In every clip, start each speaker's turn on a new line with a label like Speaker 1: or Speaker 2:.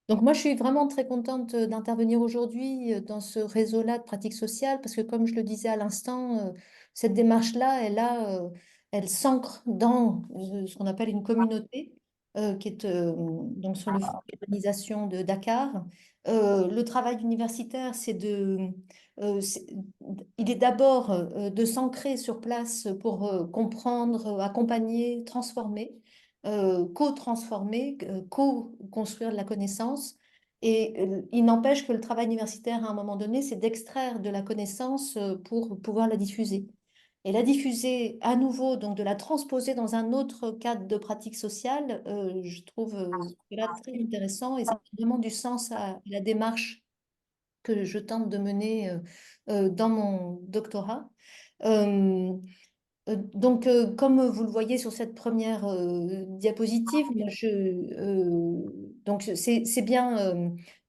Speaker 1: Donc moi, je suis vraiment très contente d'intervenir aujourd'hui dans ce réseau-là de pratiques sociales parce que comme je le disais à l'instant, cette démarche-là, elle s'ancre dans ce qu'on appelle une communauté qui est donc sur le fonds d'urbanisation de Dakar. Le travail universitaire, c'est- il est d'abord de s'ancrer sur place pour comprendre, accompagner, transformer co-transformer, co-construire de la connaissance. Et il n'empêche que le travail universitaire, à un moment donné, c'est d'extraire de la connaissance pour pouvoir la diffuser. Et la diffuser à nouveau, donc de la transposer dans un autre cadre de pratique sociale, je trouve cela très intéressant et ça donne vraiment du sens à la démarche que je tente de mener dans mon doctorat. Euh, comme vous le voyez sur cette première diapositive, moi, donc c'est bien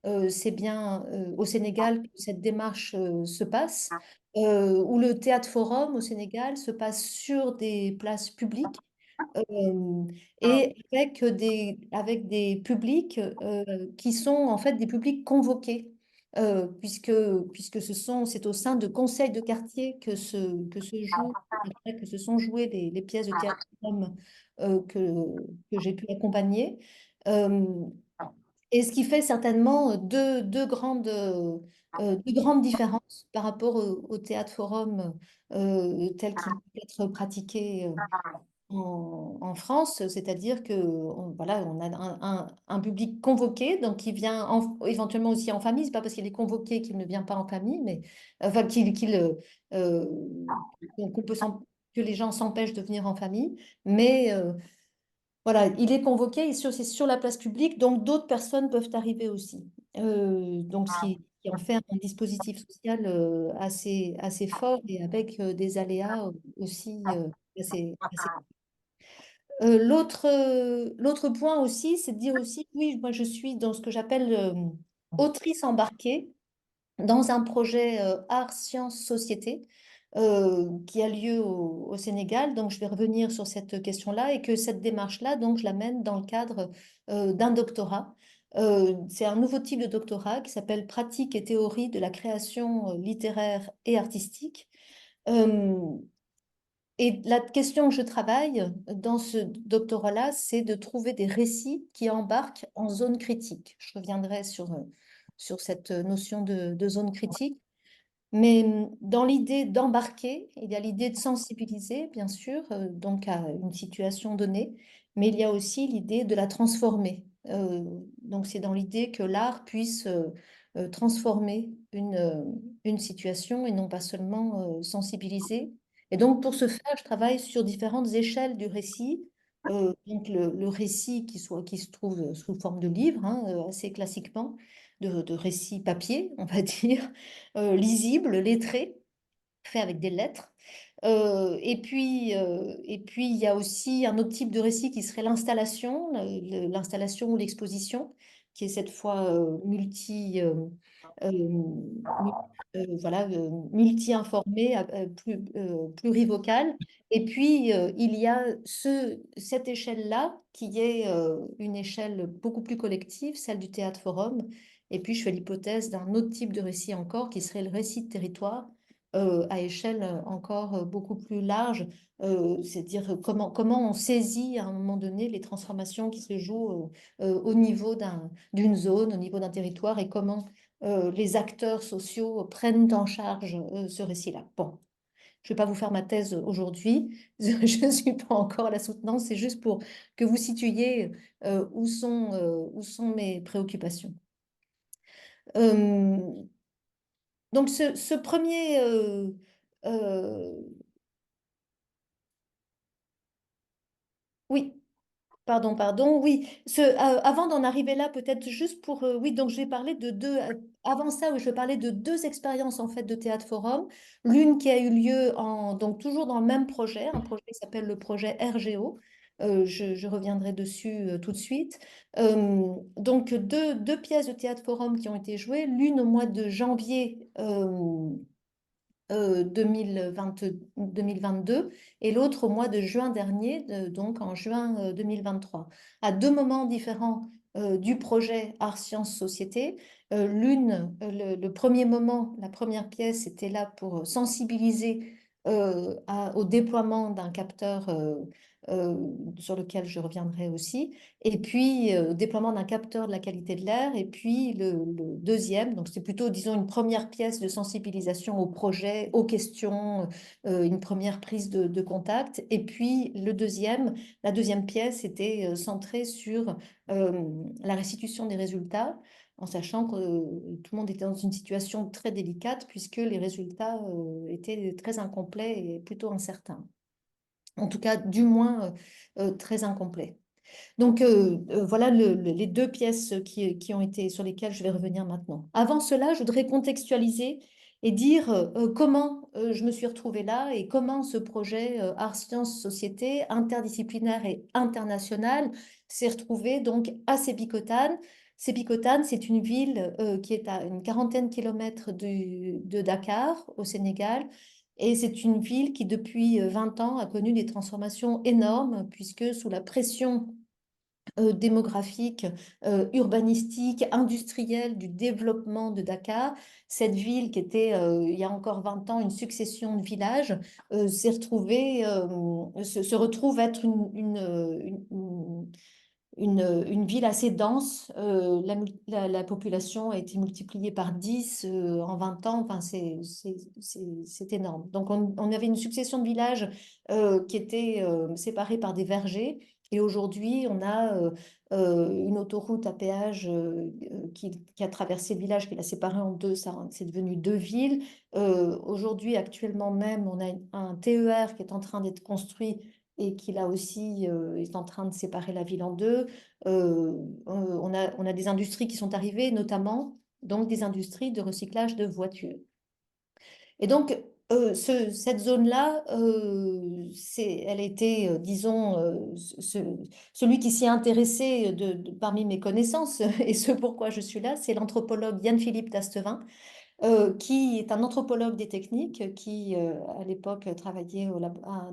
Speaker 1: au Sénégal que cette démarche se passe, où le théâtre forum au Sénégal se passe sur des places publiques et avec des publics qui sont en fait des publics convoqués, puisque c'est au sein de conseils de quartier que se sont jouées les pièces de théâtre que j'ai pu accompagner. Euh, et ce qui fait certainement deux grandes différences par rapport au théâtre forum tel qu'il peut être pratiqué en France, c'est-à-dire que voilà, on a un public convoqué, donc qui vient éventuellement aussi en famille. C'est pas parce qu'il est convoqué qu'il ne vient pas en famille, mais enfin euh, qu'on peut que les gens s'empêchent de venir en famille, mais voilà, il est convoqué et c'est sur la place publique, donc d'autres personnes peuvent arriver aussi. Donc ce qui en fait un dispositif social assez fort et avec des aléas aussi assez. L'autre point aussi, c'est de dire aussi, oui, moi je suis dans ce que j'appelle autrice embarquée dans un projet art, sciences, société qui a lieu au Sénégal. Donc je vais revenir sur cette question-là et que cette démarche-là, donc je l'amène dans le cadre d'un doctorat. C'est un nouveau type de doctorat qui s'appelle Pratique et théorie de la création littéraire et artistique. Euh, et la question que je travaille dans ce doctorat-là, c'est de trouver des récits qui embarquent en zone critique. Je reviendrai sur cette notion de zone critique. Mais dans l'idée d'embarquer, il y a l'idée de sensibiliser, bien sûr, donc à une situation donnée, mais il y a aussi l'idée de la transformer. Donc c'est dans l'idée que l'art puisse transformer une situation et non pas seulement sensibiliser. Et donc pour ce faire, je travaille sur différentes échelles du récit. Donc le récit qui se trouve sous forme de livre, hein, assez classiquement, de récit papier, on va dire lisible, lettré, fait avec des lettres. Et puis, il y a aussi un autre type de récit qui serait l'installation, l'installation ou l'exposition, qui est cette fois voilà, multi-informé, plurivocal. Et puis, il y a cette échelle-là, qui est une échelle beaucoup plus collective, celle du théâtre forum. Et puis, je fais l'hypothèse d'un autre type de récit encore, qui serait le récit de territoire, à échelle encore beaucoup plus large, c'est-à-dire comment on saisit à un moment donné les transformations qui se jouent au niveau d'une zone, au niveau d'un territoire, et comment les acteurs sociaux prennent en charge ce récit-là. Bon, je ne vais pas vous faire ma thèse aujourd'hui, je ne suis pas encore à la soutenance, c'est juste pour que vous situiez où sont mes préoccupations. Euh, donc ce premier euh, oui, pardon, oui. Avant d'en arriver là, peut-être juste pour, oui, donc je vais parler de deux, avant ça, oui, je vais parler de deux expériences en fait de Théâtre Forum. L'une qui a eu lieu donc toujours dans le même projet, un projet qui s'appelle le projet RGO. Je reviendrai dessus tout de suite. Donc deux pièces de Théâtre Forum qui ont été jouées, l'une au mois de janvier 2022 et l'autre au mois de juin dernier, donc en juin 2023. À deux moments différents du projet Art Sciences Société. Le premier moment, la première pièce était là pour sensibiliser au déploiement d'un capteur euh, sur lequel je reviendrai aussi, et puis au déploiement d'un capteur de la qualité de l'air, et puis le deuxième, donc c'est plutôt, disons, une première pièce de sensibilisation au projet, aux questions, une première prise de contact, et puis la deuxième pièce était centrée sur la restitution des résultats, en sachant que tout le monde était dans une situation très délicate, puisque les résultats étaient très incomplets et plutôt incertains. En tout cas, du moins, très incomplets. Donc voilà les deux pièces qui ont été sur lesquelles je vais revenir maintenant. Avant cela, je voudrais contextualiser et dire comment je me suis retrouvée là et comment ce projet Art Sciences Société interdisciplinaire et international s'est retrouvé donc à Sébikotane. Sébikotane, c'est une ville qui est à une quarantaine de kilomètres de Dakar, au Sénégal. Et c'est une ville qui, depuis 20 ans, a connu des transformations énormes, puisque sous la pression démographique, urbanistique, industrielle du développement de Dakar. Cette ville qui était, il y a encore 20 ans, une succession de villages, se retrouve être une ville assez dense. La population a été multipliée par 10 en 20 ans. Enfin, c'est énorme. Donc, on avait une succession de villages qui étaient séparés par des vergers. Et aujourd'hui, on a une autoroute à péage qui a traversé le village, qui l'a séparé en deux. C'est devenu deux villes. Aujourd'hui, actuellement même, on a un TER qui est en train d'être construit et qui là aussi est en train de séparer la ville en deux. On a des industries qui sont arrivées, notamment donc des industries de recyclage de voitures. Et donc, cette zone-là, elle a été, disons, celui qui s'y est intéressé parmi mes connaissances, et ce pourquoi je suis là, c'est l'anthropologue Yann-Philippe Tastevin, qui est un anthropologue des techniques, qui, à l'époque, travaillait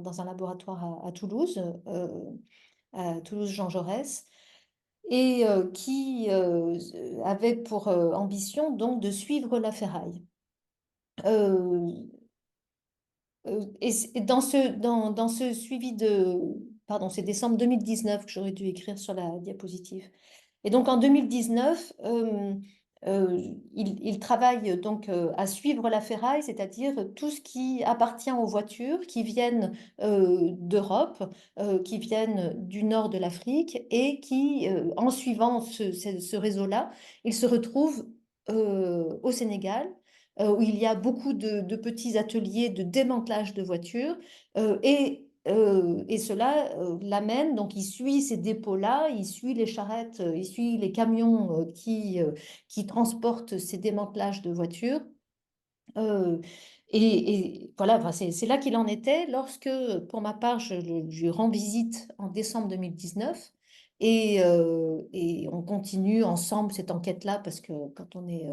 Speaker 1: dans un laboratoire à Toulouse Jean Jaurès, et qui avait pour ambition donc de suivre la ferraille. Euh, et dans ce suivi pardon, c'est décembre 2019 que j'aurais dû écrire sur la diapositive. Et donc en 2019, il travaille donc à suivre la ferraille, c'est-à-dire tout ce qui appartient aux voitures qui viennent d'Europe, qui viennent du nord de l'Afrique et qui, en suivant ce réseau-là, il se retrouve au Sénégal. Où il y a beaucoup de petits ateliers de démantelage de voitures et cela l'amène, donc il suit ces dépôts-là, il suit les charrettes, il suit les camions qui transportent ces démantelages de voitures. Euh, et voilà, enfin, c'est là qu'il en était lorsque, pour ma part, je lui rends visite en décembre 2019 et on continue ensemble cette enquête-là parce que quand on est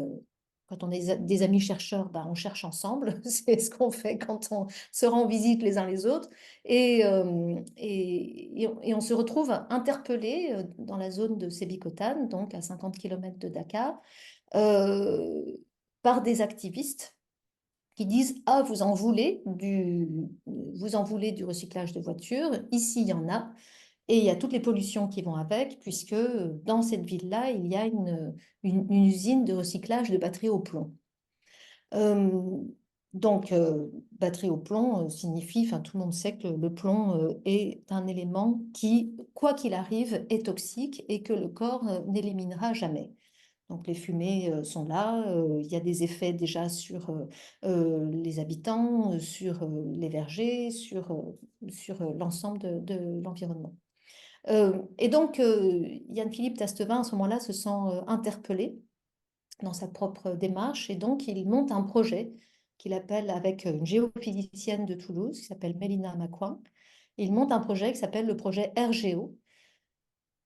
Speaker 1: des amis chercheurs, bah, on cherche ensemble. C'est ce qu'on fait quand on se rend visite les uns les autres. Et on se retrouve interpellés dans la zone de Sébikotane, donc à 50 km de Dakar, euh, par des activistes qui disent, ah, vous en voulez du recyclage de voitures, ici il y en a, et il y a toutes les pollutions qui vont avec, puisque dans cette ville-là, il y a une usine de recyclage de batteries au plomb. Euh, donc, batterie au plomb signifie, enfin tout le monde sait que le plomb est un élément qui, quoi qu'il arrive, est toxique et que le corps n'éliminera jamais. Donc les fumées sont là, il y a des effets déjà sur les habitants, sur les vergers, sur l'ensemble de l'environnement. Et donc Yann-Philippe Tastevin, à ce moment-là, se sent interpellé dans sa propre démarche et donc il monte un projet qu'il appelle avec une géophysicienne de Toulouse qui s'appelle Mélina Macouin. Il monte un projet qui s'appelle le projet RGO,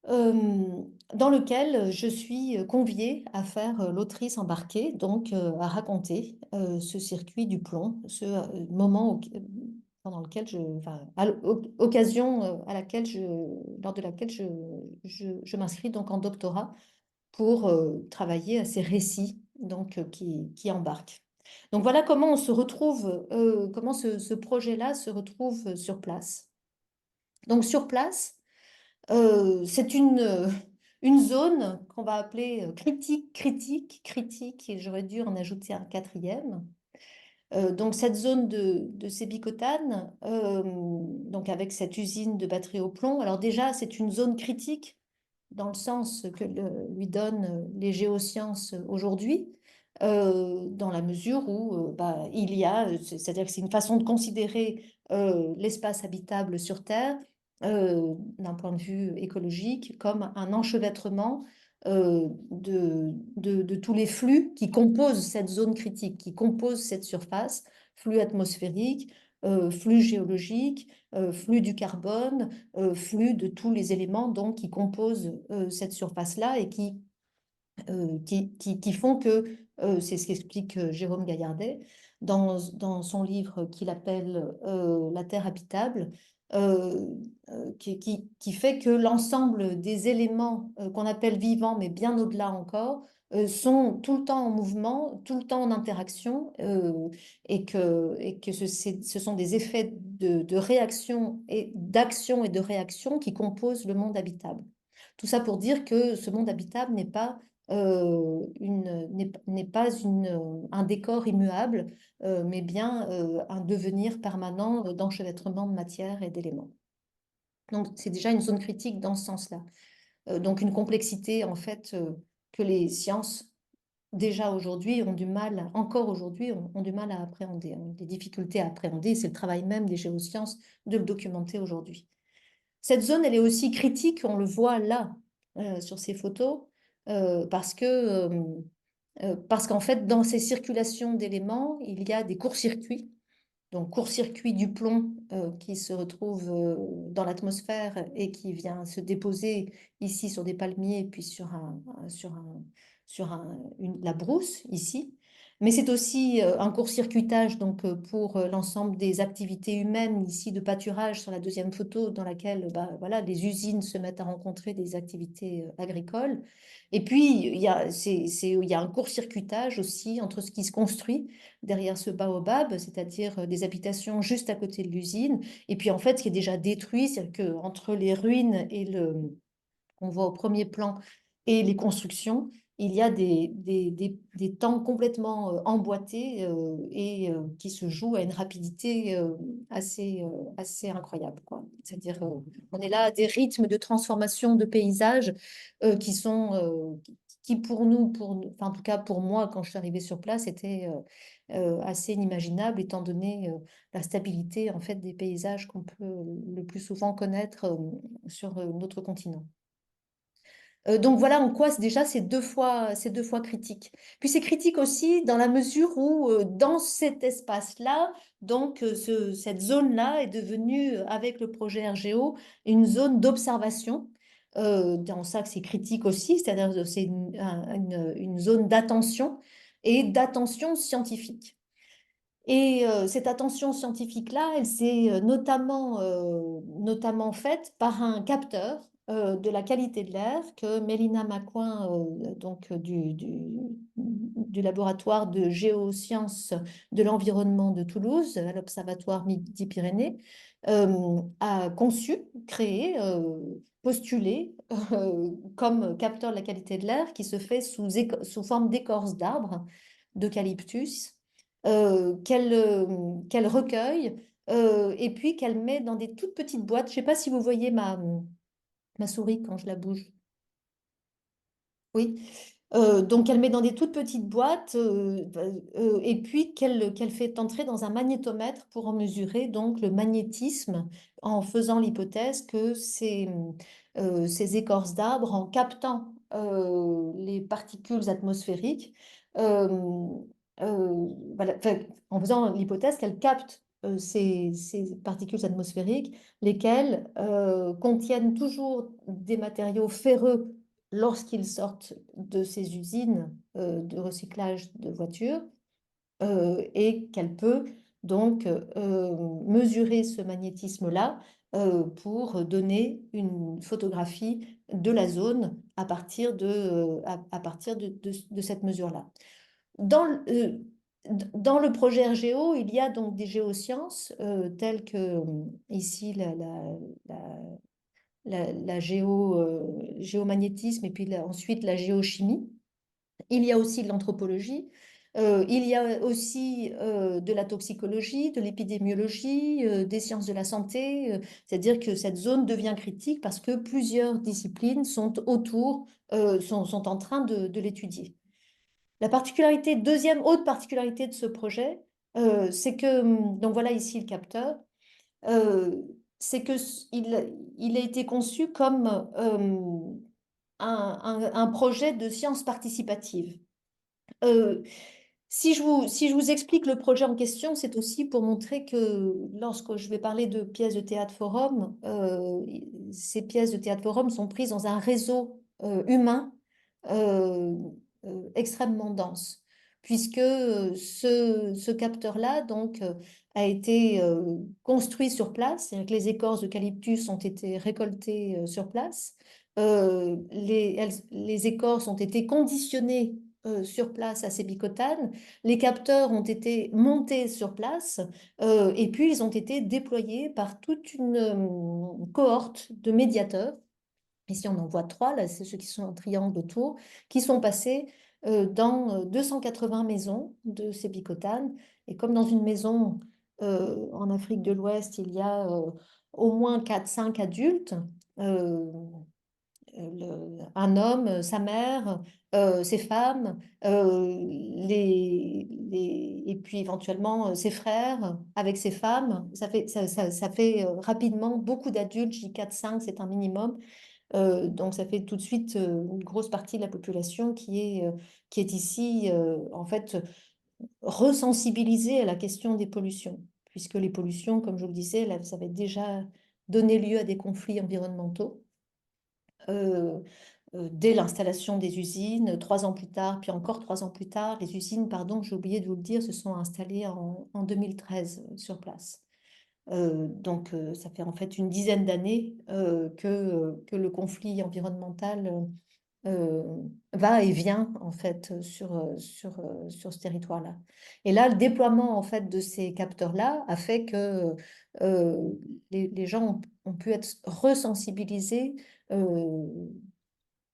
Speaker 1: dans lequel je suis conviée à faire l'autrice embarquée, donc à raconter ce circuit du plomb, ce moment pendant lequel enfin, occasion lors de laquelle je m'inscris donc en doctorat pour travailler à ces récits donc, qui embarquent. Donc voilà comment on se retrouve, comment ce projet-là se retrouve sur place. Donc sur place, c'est une zone qu'on va appeler critique, et j'aurais dû en ajouter un quatrième. Donc cette zone de Sébicotane, donc avec cette usine de batterie au plomb, alors déjà c'est une zone critique dans le sens que lui donnent les géosciences aujourd'hui, dans la mesure où bah, c'est-à-dire que c'est une façon de considérer l'espace habitable sur Terre, d'un point de vue écologique, comme un enchevêtrement de tous les flux qui composent cette zone critique, qui composent cette surface, flux atmosphérique, flux géologique, flux du carbone, flux de tous les éléments donc, qui composent cette surface-là et qui font que, c'est ce qu'explique Jérôme Gaillardet dans son livre qu'il appelle La Terre habitable, euh, qui fait que l'ensemble des éléments qu'on appelle vivants, mais bien au-delà encore, sont tout le temps en mouvement, tout le temps en interaction, et que ce sont des effets de réaction et d'action et de réaction qui composent le monde habitable. Tout ça pour dire que ce monde habitable n'est pas un décor immuable, mais bien un devenir permanent d'enchevêtrement de matière et d'éléments. Donc, c'est déjà une zone critique dans ce sens-là. Donc, une complexité, en fait, que les sciences, déjà aujourd'hui, encore aujourd'hui, ont du mal à appréhender, ont des difficultés à appréhender. C'est le travail même des géosciences de le documenter aujourd'hui. Cette zone, elle est aussi critique, on le voit là, sur ces photos, parce qu'en fait, dans ces circulations d'éléments, il y a des courts-circuits. Donc, court-circuit du plomb qui se retrouve dans l'atmosphère et qui vient se déposer ici sur des palmiers, puis sur la brousse ici. Mais c'est aussi un court-circuitage donc, pour l'ensemble des activités humaines ici de pâturage sur la deuxième photo dans laquelle bah, voilà, les usines se mettent à rencontrer des activités agricoles. Et puis, il y a un court-circuitage aussi entre ce qui se construit derrière ce baobab, c'est-à-dire des habitations juste à côté de l'usine, et puis en fait, ce qui est déjà détruit, c'est qu'entre les ruines et qu'on voit au premier plan et les constructions, il y a des temps complètement emboîtés et qui se jouent à une rapidité assez incroyable, quoi. C'est-à-dire, on est là à des rythmes de transformation de paysages qui pour nous, enfin, en tout cas pour moi, quand je suis arrivée sur place, étaient assez inimaginables, étant donné la stabilité en fait des paysages qu'on peut le plus souvent connaître sur notre continent. Donc voilà en quoi déjà c'est deux fois critique. Puis c'est critique aussi dans la mesure où dans cet espace-là, donc cette zone-là est devenue, avec le projet RGO, une zone d'observation. Dans ça que c'est critique aussi, c'est-à-dire que c'est une zone d'attention et d'attention scientifique. Et cette attention scientifique-là, elle s'est notamment faite par un capteur de la qualité de l'air que Mélina Macouin, donc du laboratoire de géosciences de l'environnement de Toulouse, à l'Observatoire Midi-Pyrénées, a conçu, créé, postulé comme capteur de la qualité de l'air qui se fait sous forme d'écorce d'arbres, d'eucalyptus qu'elle recueille et puis qu'elle met dans des toutes petites boîtes. Je ne sais pas si vous voyez ma souris quand je la bouge. Oui. Donc elle met dans des toutes petites boîtes et puis qu'elle fait entrer dans un magnétomètre pour en mesurer donc le magnétisme en faisant l'hypothèse que ces écorces d'arbres, en captant les particules atmosphériques, voilà, enfin, en faisant l'hypothèse qu'elles captent ces particules atmosphériques, lesquelles contiennent toujours des matériaux ferreux lorsqu'ils sortent de ces usines de recyclage de voitures, et qu'elle peut donc mesurer ce magnétisme-là pour donner une photographie de la zone à partir à partir de cette mesure-là. Dans, le- euh, Dans le projet RGO, il y a donc des géosciences telles que ici la, géomagnétisme et puis ensuite la géochimie. Il y a aussi de l'anthropologie, il y a aussi de la toxicologie, de l'épidémiologie, des sciences de la santé, c'est-à-dire que cette zone devient critique parce que plusieurs disciplines sont autour, sont en train de l'étudier. La particularité, deuxième autre particularité de ce projet, c'est que, donc voilà ici le capteur, euh, c'est que il a été conçu comme un projet de science participative. Euh, si je vous explique le projet en question, c'est aussi pour montrer que lorsque je vais parler de pièces de théâtre forum, ces pièces de théâtre forum sont prises dans un réseau humain euh, extrêmement dense, puisque ce capteur-là donc a été construit sur place, c'est-à-dire que les écorces d'eucalyptus ont été récoltées sur place. Les écorces ont été conditionnées sur place à Sébicotane. Les capteurs ont été montés sur place et puis ils ont été déployés par toute une cohorte de médiateurs. Ici, on en voit trois, là, c'est ceux qui sont en triangle autour, qui sont passés dans 280 maisons de Sébicotane. Et comme dans une maison en Afrique de l'Ouest, il y a au moins 4 5 adultes, euh, un homme, sa mère, ses femmes, et puis éventuellement ses frères avec ses femmes. Ça fait rapidement beaucoup d'adultes, je dis 4 5 c'est un minimum. Donc ça fait tout de suite une grosse partie de la population qui est ici, en fait, resensibilisée à la question des pollutions, puisque les pollutions, comme je vous le disais, là, ça avait déjà donné lieu à des conflits environnementaux. Euh, Dès l'installation des usines, 3 ans plus tard, puis encore 3 ans plus tard, les usines, pardon, j'ai oublié de vous le dire, se sont installées en 2013 sur place. Ça fait en fait une dizaine d'années que le conflit environnemental euh, va et vient en fait sur ce territoire-là. Et là, le déploiement en fait de ces capteurs-là a fait que les gens ont pu être resensibilisés euh,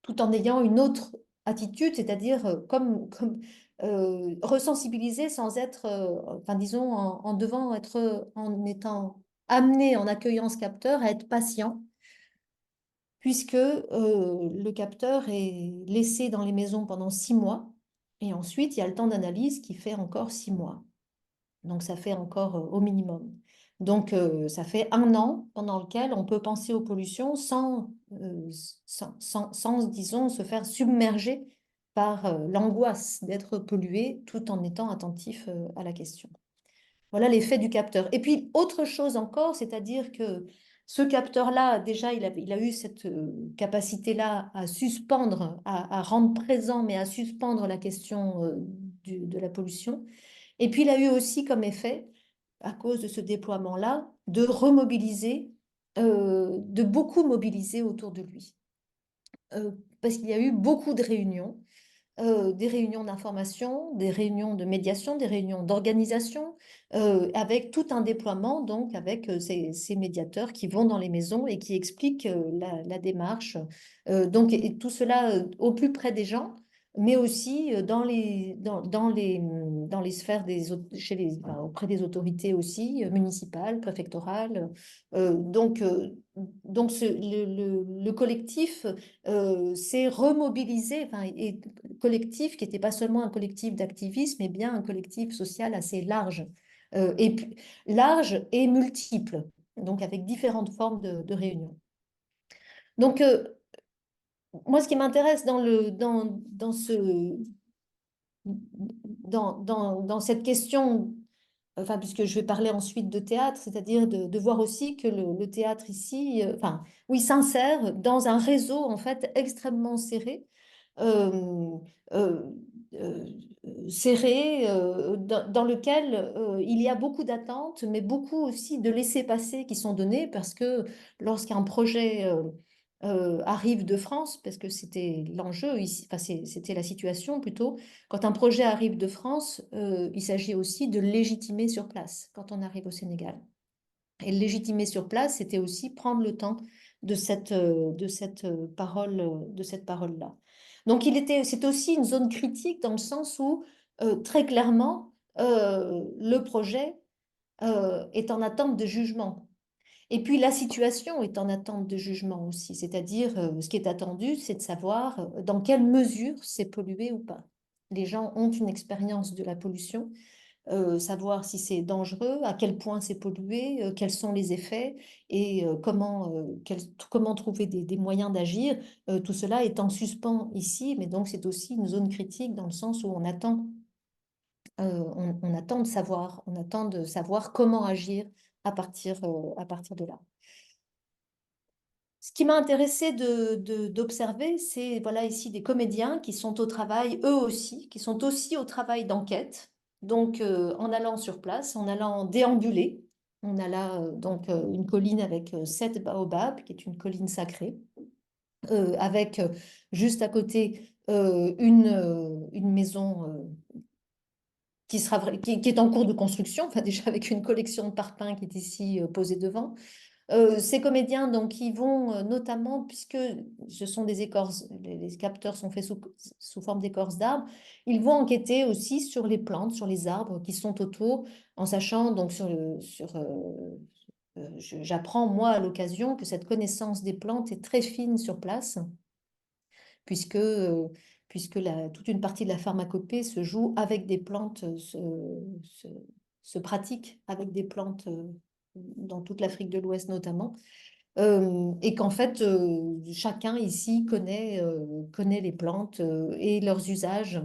Speaker 1: tout en ayant une autre attitude, c'est-à-dire resensibiliser sans être, enfin disons, en devant être, en étant amené en accueillant ce capteur à être patient, puisque le capteur est laissé dans les maisons pendant 6 mois, et ensuite il y a le temps d'analyse qui fait encore 6 mois. Donc, ça fait encore au minimum. Donc, ça fait un an pendant lequel on peut penser aux pollutions sans, disons, se faire submerger par l'angoisse d'être pollué tout en étant attentif à la question. Voilà l'effet du capteur. Et puis, autre chose encore, c'est-à-dire que ce capteur-là, déjà, il a eu cette capacité-là à suspendre, à rendre présent, mais à suspendre la question de la pollution. Et puis, il a eu aussi comme effet, à cause de ce déploiement-là, de remobiliser, de beaucoup mobiliser autour de lui. Parce qu'il y a eu beaucoup de réunions, des réunions d'information, des réunions de médiation, des réunions d'organisation, avec tout un déploiement, donc avec ces médiateurs qui vont dans les maisons et qui expliquent la démarche. Donc, et tout cela au plus près des gens, mais aussi dans les sphères auprès des autorités aussi, municipales, préfectorales. Donc, le collectif s'est remobilisé, enfin, et collectif qui n'était pas seulement un collectif d'activisme, mais bien un collectif social assez large, large et multiple, donc avec différentes formes de réunions. Donc, moi, ce qui m'intéresse dans cette question enfin, puisque je vais parler ensuite de théâtre, c'est-à-dire de voir aussi que le théâtre ici, enfin, oui, s'insère dans un réseau en fait extrêmement serré, euh, euh, euh, serré, dans lequel il y a beaucoup d'attentes, mais beaucoup aussi de laissez-passer qui sont donnés, parce que lorsqu'un projet arrive de France, parce que c'était l'enjeu ici, enfin, c'était la situation plutôt, quand un projet arrive de France, il s'agit aussi de le légitimer sur place quand on arrive au Sénégal. Et le légitimer sur place, c'était aussi prendre le temps de cette parole-là. Donc, c'est aussi une zone critique dans le sens où, très clairement, le projet est en attente de jugement. Et puis, la situation est en attente de jugement aussi. C'est-à-dire, ce qui est attendu, c'est de savoir dans quelle mesure c'est pollué ou pas. Les gens ont une expérience de la pollution, savoir si c'est dangereux, à quel point c'est pollué, quels sont les effets et comment trouver des moyens d'agir. Tout cela est en suspens ici, mais donc c'est aussi une zone critique dans le sens où on attend on attend de savoir comment agir à partir de là. Ce qui m'a intéressé d'observer, c'est voilà ici des comédiens qui sont au travail, eux aussi, qui sont aussi au travail d'enquête. Donc, en allant sur place, en allant déambuler, on a là une colline avec 7 baobabs, qui est une colline sacrée, avec juste à côté une maison qui est en cours de construction, enfin déjà avec une collection de parpaings qui est ici posée devant. Ces comédiens, donc, ils vont notamment, puisque ce sont des écorces, les capteurs sont faits sous forme d'écorces d'arbres, ils vont enquêter aussi sur les plantes, sur les arbres qui sont autour, en sachant, donc, j'apprends, moi, à l'occasion, que cette connaissance des plantes est très fine sur place, puisque, toute une partie de la pharmacopée se joue avec des plantes, se, se pratique avec des plantes dans toute l'Afrique de l'Ouest notamment. Et qu'en fait, chacun ici connaît les plantes et leurs usages.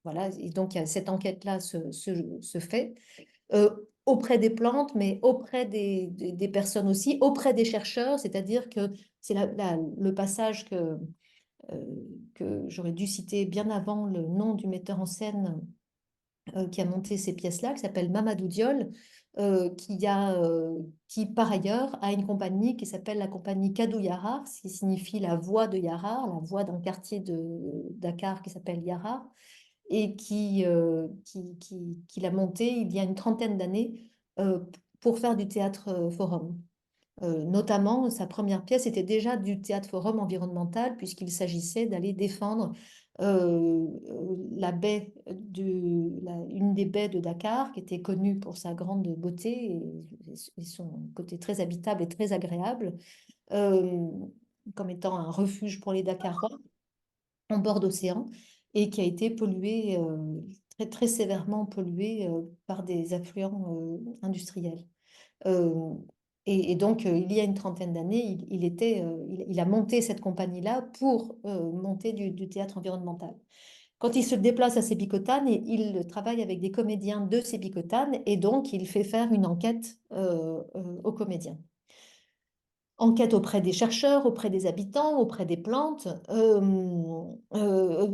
Speaker 1: Voilà, et donc cette enquête-là se fait euh, auprès des plantes, mais auprès des personnes aussi, auprès des chercheurs, c'est-à-dire que c'est le passage euh, que j'aurais dû citer bien avant le nom du metteur en scène qui a monté ces pièces-là, qui s'appelle Mamadou Diol, qui par ailleurs a une compagnie qui s'appelle la compagnie Kadou Yarar, ce qui signifie la voix de Yarar, la voix d'un quartier de Dakar qui s'appelle Yarar, et qui l'a monté il y a une trentaine d'années euh, pour faire du théâtre forum. Notamment, sa première pièce était déjà du théâtre forum environnemental, puisqu'il s'agissait d'aller défendre une des baies de Dakar, qui était connue pour sa grande beauté et son côté très habitable et très agréable, euh, comme étant un refuge pour les Dakarois en bord d'océan, et qui a été polluée, très, très sévèrement polluée par des affluents industriels. Euh, et donc, il y a une trentaine d'années, il a monté cette compagnie-là pour monter du théâtre environnemental. Quand il se déplace à Sébikotane, il travaille avec des comédiens de Sébikotane et donc il fait faire une enquête aux comédiens. Enquête auprès des chercheurs, auprès des habitants, auprès des plantes,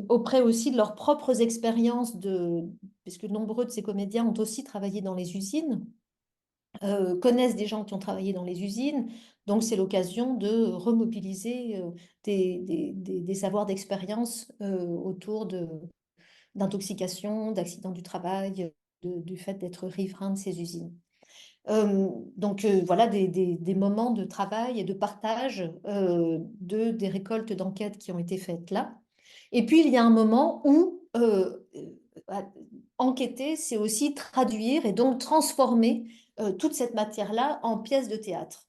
Speaker 1: auprès aussi de leurs propres expériences, puisque nombreux de ces comédiens ont aussi travaillé dans les usines, connaissent des gens qui ont travaillé dans les usines. Donc, c'est l'occasion de remobiliser des savoirs d'expérience autour d'intoxication, d'accidents du travail, du fait d'être riverain de ces usines. Voilà des moments de travail et de partage des récoltes d'enquête qui ont été faites là. Et puis, il y a un moment où euh, enquêter, c'est aussi traduire et donc transformer toute cette matière-là en pièces de théâtre.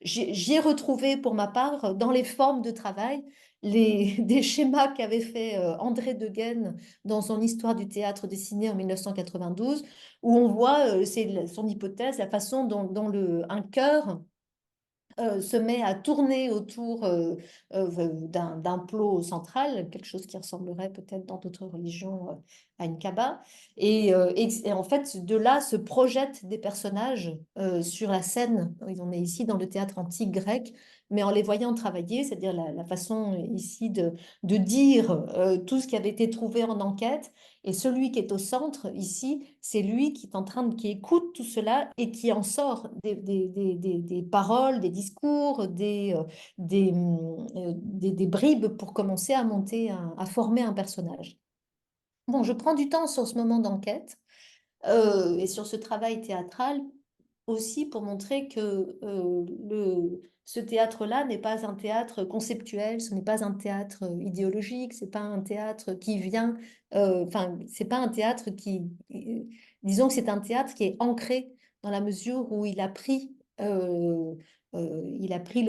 Speaker 1: J'y ai retrouvé pour ma part dans les formes de travail des schémas qu'avait fait André Degaine dans son Histoire du théâtre dessiné en 1992, où on voit, c'est son hypothèse, la façon dont un chœur se met à tourner autour d'un plot central, quelque chose qui ressemblerait peut-être dans d'autres religions à une Kaaba. Et en fait, de là se projettent des personnages sur la scène. On est ici dans le théâtre antique grec, mais en les voyant travailler, c'est-à-dire la façon ici de dire tout ce qui avait été trouvé en enquête. Et celui qui est au centre ici, c'est lui qui est en train qui écoute tout cela et qui en sort des paroles, des discours, des bribes pour commencer à monter, à former un personnage. Bon, je prends du temps sur ce moment d'enquête et sur ce travail théâtral aussi pour montrer que ce théâtre-là n'est pas un théâtre conceptuel, ce n'est pas un théâtre idéologique, c'est pas un théâtre qui vient, enfin, c'est pas un théâtre disons que c'est un théâtre qui est ancré dans la mesure où il a pris le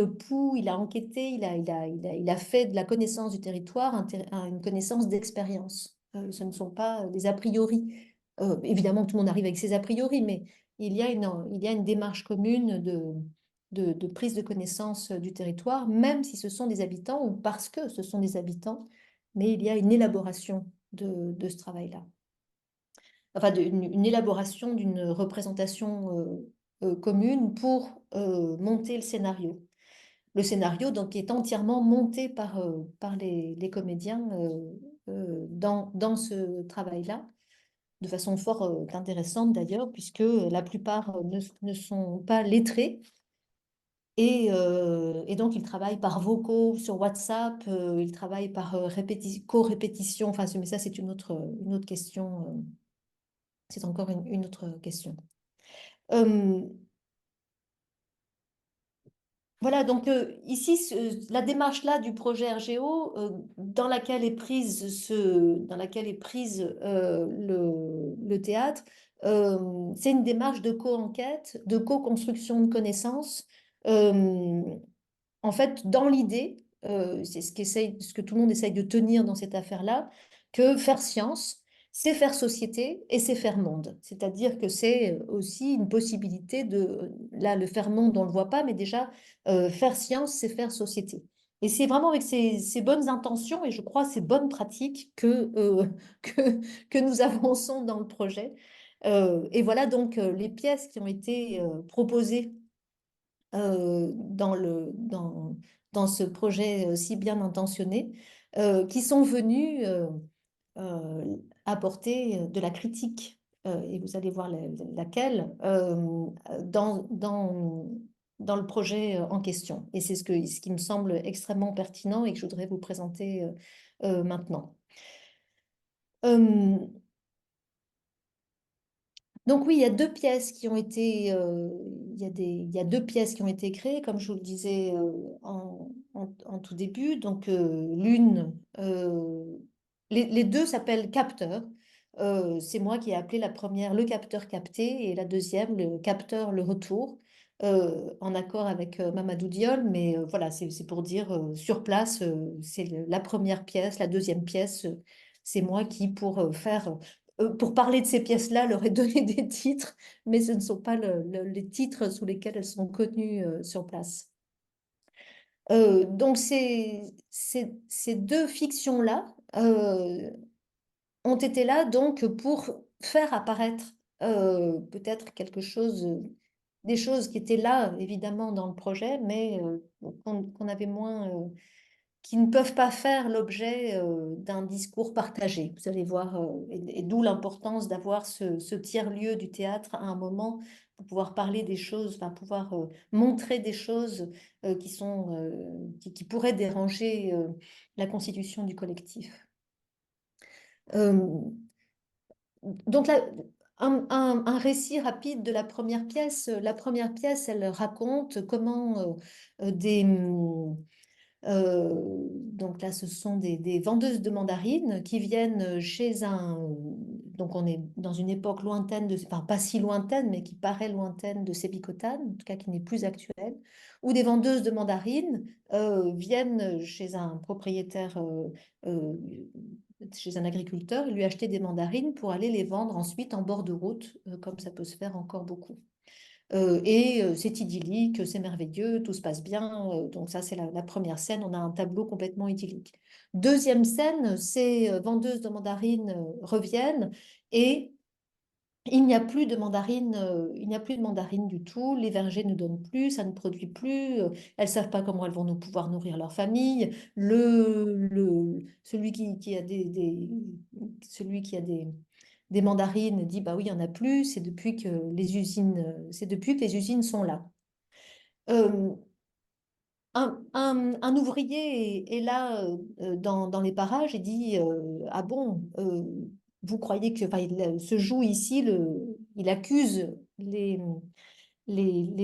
Speaker 1: pouls, il a enquêté, il a fait de la connaissance du territoire une connaissance d'expérience. Ce ne sont pas des a priori. Évidemment, tout le monde arrive avec ses a priori, mais il y a une démarche commune de prise de connaissance du territoire, même si ce sont des habitants ou parce que ce sont des habitants, mais il y a une élaboration de ce travail-là. Enfin, une élaboration d'une représentation commune pour monter le scénario. Le scénario, donc, est entièrement monté par les comédiens dans ce travail-là de façon fort intéressante d'ailleurs, puisque la plupart ne sont pas lettrés. Et donc, ils travaillent par vocaux sur WhatsApp, ils travaillent par co-répétition. Enfin, mais ça, c'est une autre question. C'est encore une autre question. Euh, Voilà, donc ici, la démarche là du projet RGO, dans laquelle est prise le théâtre, c'est une démarche de co-enquête, de co-construction de connaissances. Euh, En fait, dans l'idée, c'est ce que tout le monde essaye de tenir dans cette affaire-là, que faire science, c'est faire société et c'est faire monde. C'est-à-dire que c'est aussi une possibilité là, le faire monde, on ne le voit pas, mais déjà, faire science, c'est faire société. Et c'est vraiment avec ces bonnes intentions et je crois ces bonnes pratiques que nous avançons dans le projet. Et voilà donc les pièces qui ont été proposées dans ce projet si bien intentionné, qui sont venus apporter de la critique, et vous allez voir laquelle, dans le projet en question. Et c'est ce qui me semble extrêmement pertinent et que je voudrais vous présenter maintenant. Euh, Donc oui, il y a deux pièces qui ont été, il y a deux pièces qui ont été créées, comme je vous le disais en tout début. Donc les deux s'appellent capteurs. C'est moi qui ai appelé la première le capteur capté et la deuxième le capteur le retour, en accord avec Mamadou Diol. Mais voilà, c'est pour dire sur place, c'est la première pièce, la deuxième pièce, c'est moi qui pour parler de ces pièces-là, leur ai donné des titres, mais ce ne sont pas les titres sous lesquels elles sont connues sur place. Donc ces deux fictions-là ont été là donc pour faire apparaître peut-être des choses qui étaient là évidemment dans le projet, mais qu'on avait moins qui ne peuvent pas faire l'objet d'un discours partagé. Vous allez voir, et d'où l'importance d'avoir ce tiers-lieu du théâtre à un moment pour pouvoir parler des choses, enfin pouvoir montrer des choses qui pourraient déranger la constitution du collectif. Euh, donc là, un récit rapide de la première pièce. La première pièce, elle raconte comment donc là, ce sont des vendeuses de mandarines qui viennent chez donc on est dans une époque lointaine, enfin pas si lointaine, mais qui paraît lointaine de Sébikotane, en tout cas qui n'est plus actuelle, où des vendeuses de mandarines viennent chez un propriétaire, euh, chez un agriculteur, et lui acheter des mandarines pour aller les vendre ensuite en bord de route, comme ça peut se faire encore beaucoup. C'est idyllique, c'est merveilleux, tout se passe bien. Donc ça, c'est la première scène, on a un tableau complètement idyllique. Deuxième scène, ces vendeuses de mandarines reviennent et il n'y a plus de mandarines, il n'y a plus de mandarines du tout, les vergers ne donnent plus, ça ne produit plus, elles ne savent pas comment elles vont nous pouvoir nourrir leur famille. Celui qui a celui qui a des mandarines dit bah oui, il n'y en a plus, c'est depuis que les usines sont là. Euh, un ouvrier est là dans les parages et dit ah bon, vous croyez que, enfin, il se joue ici, il accuse les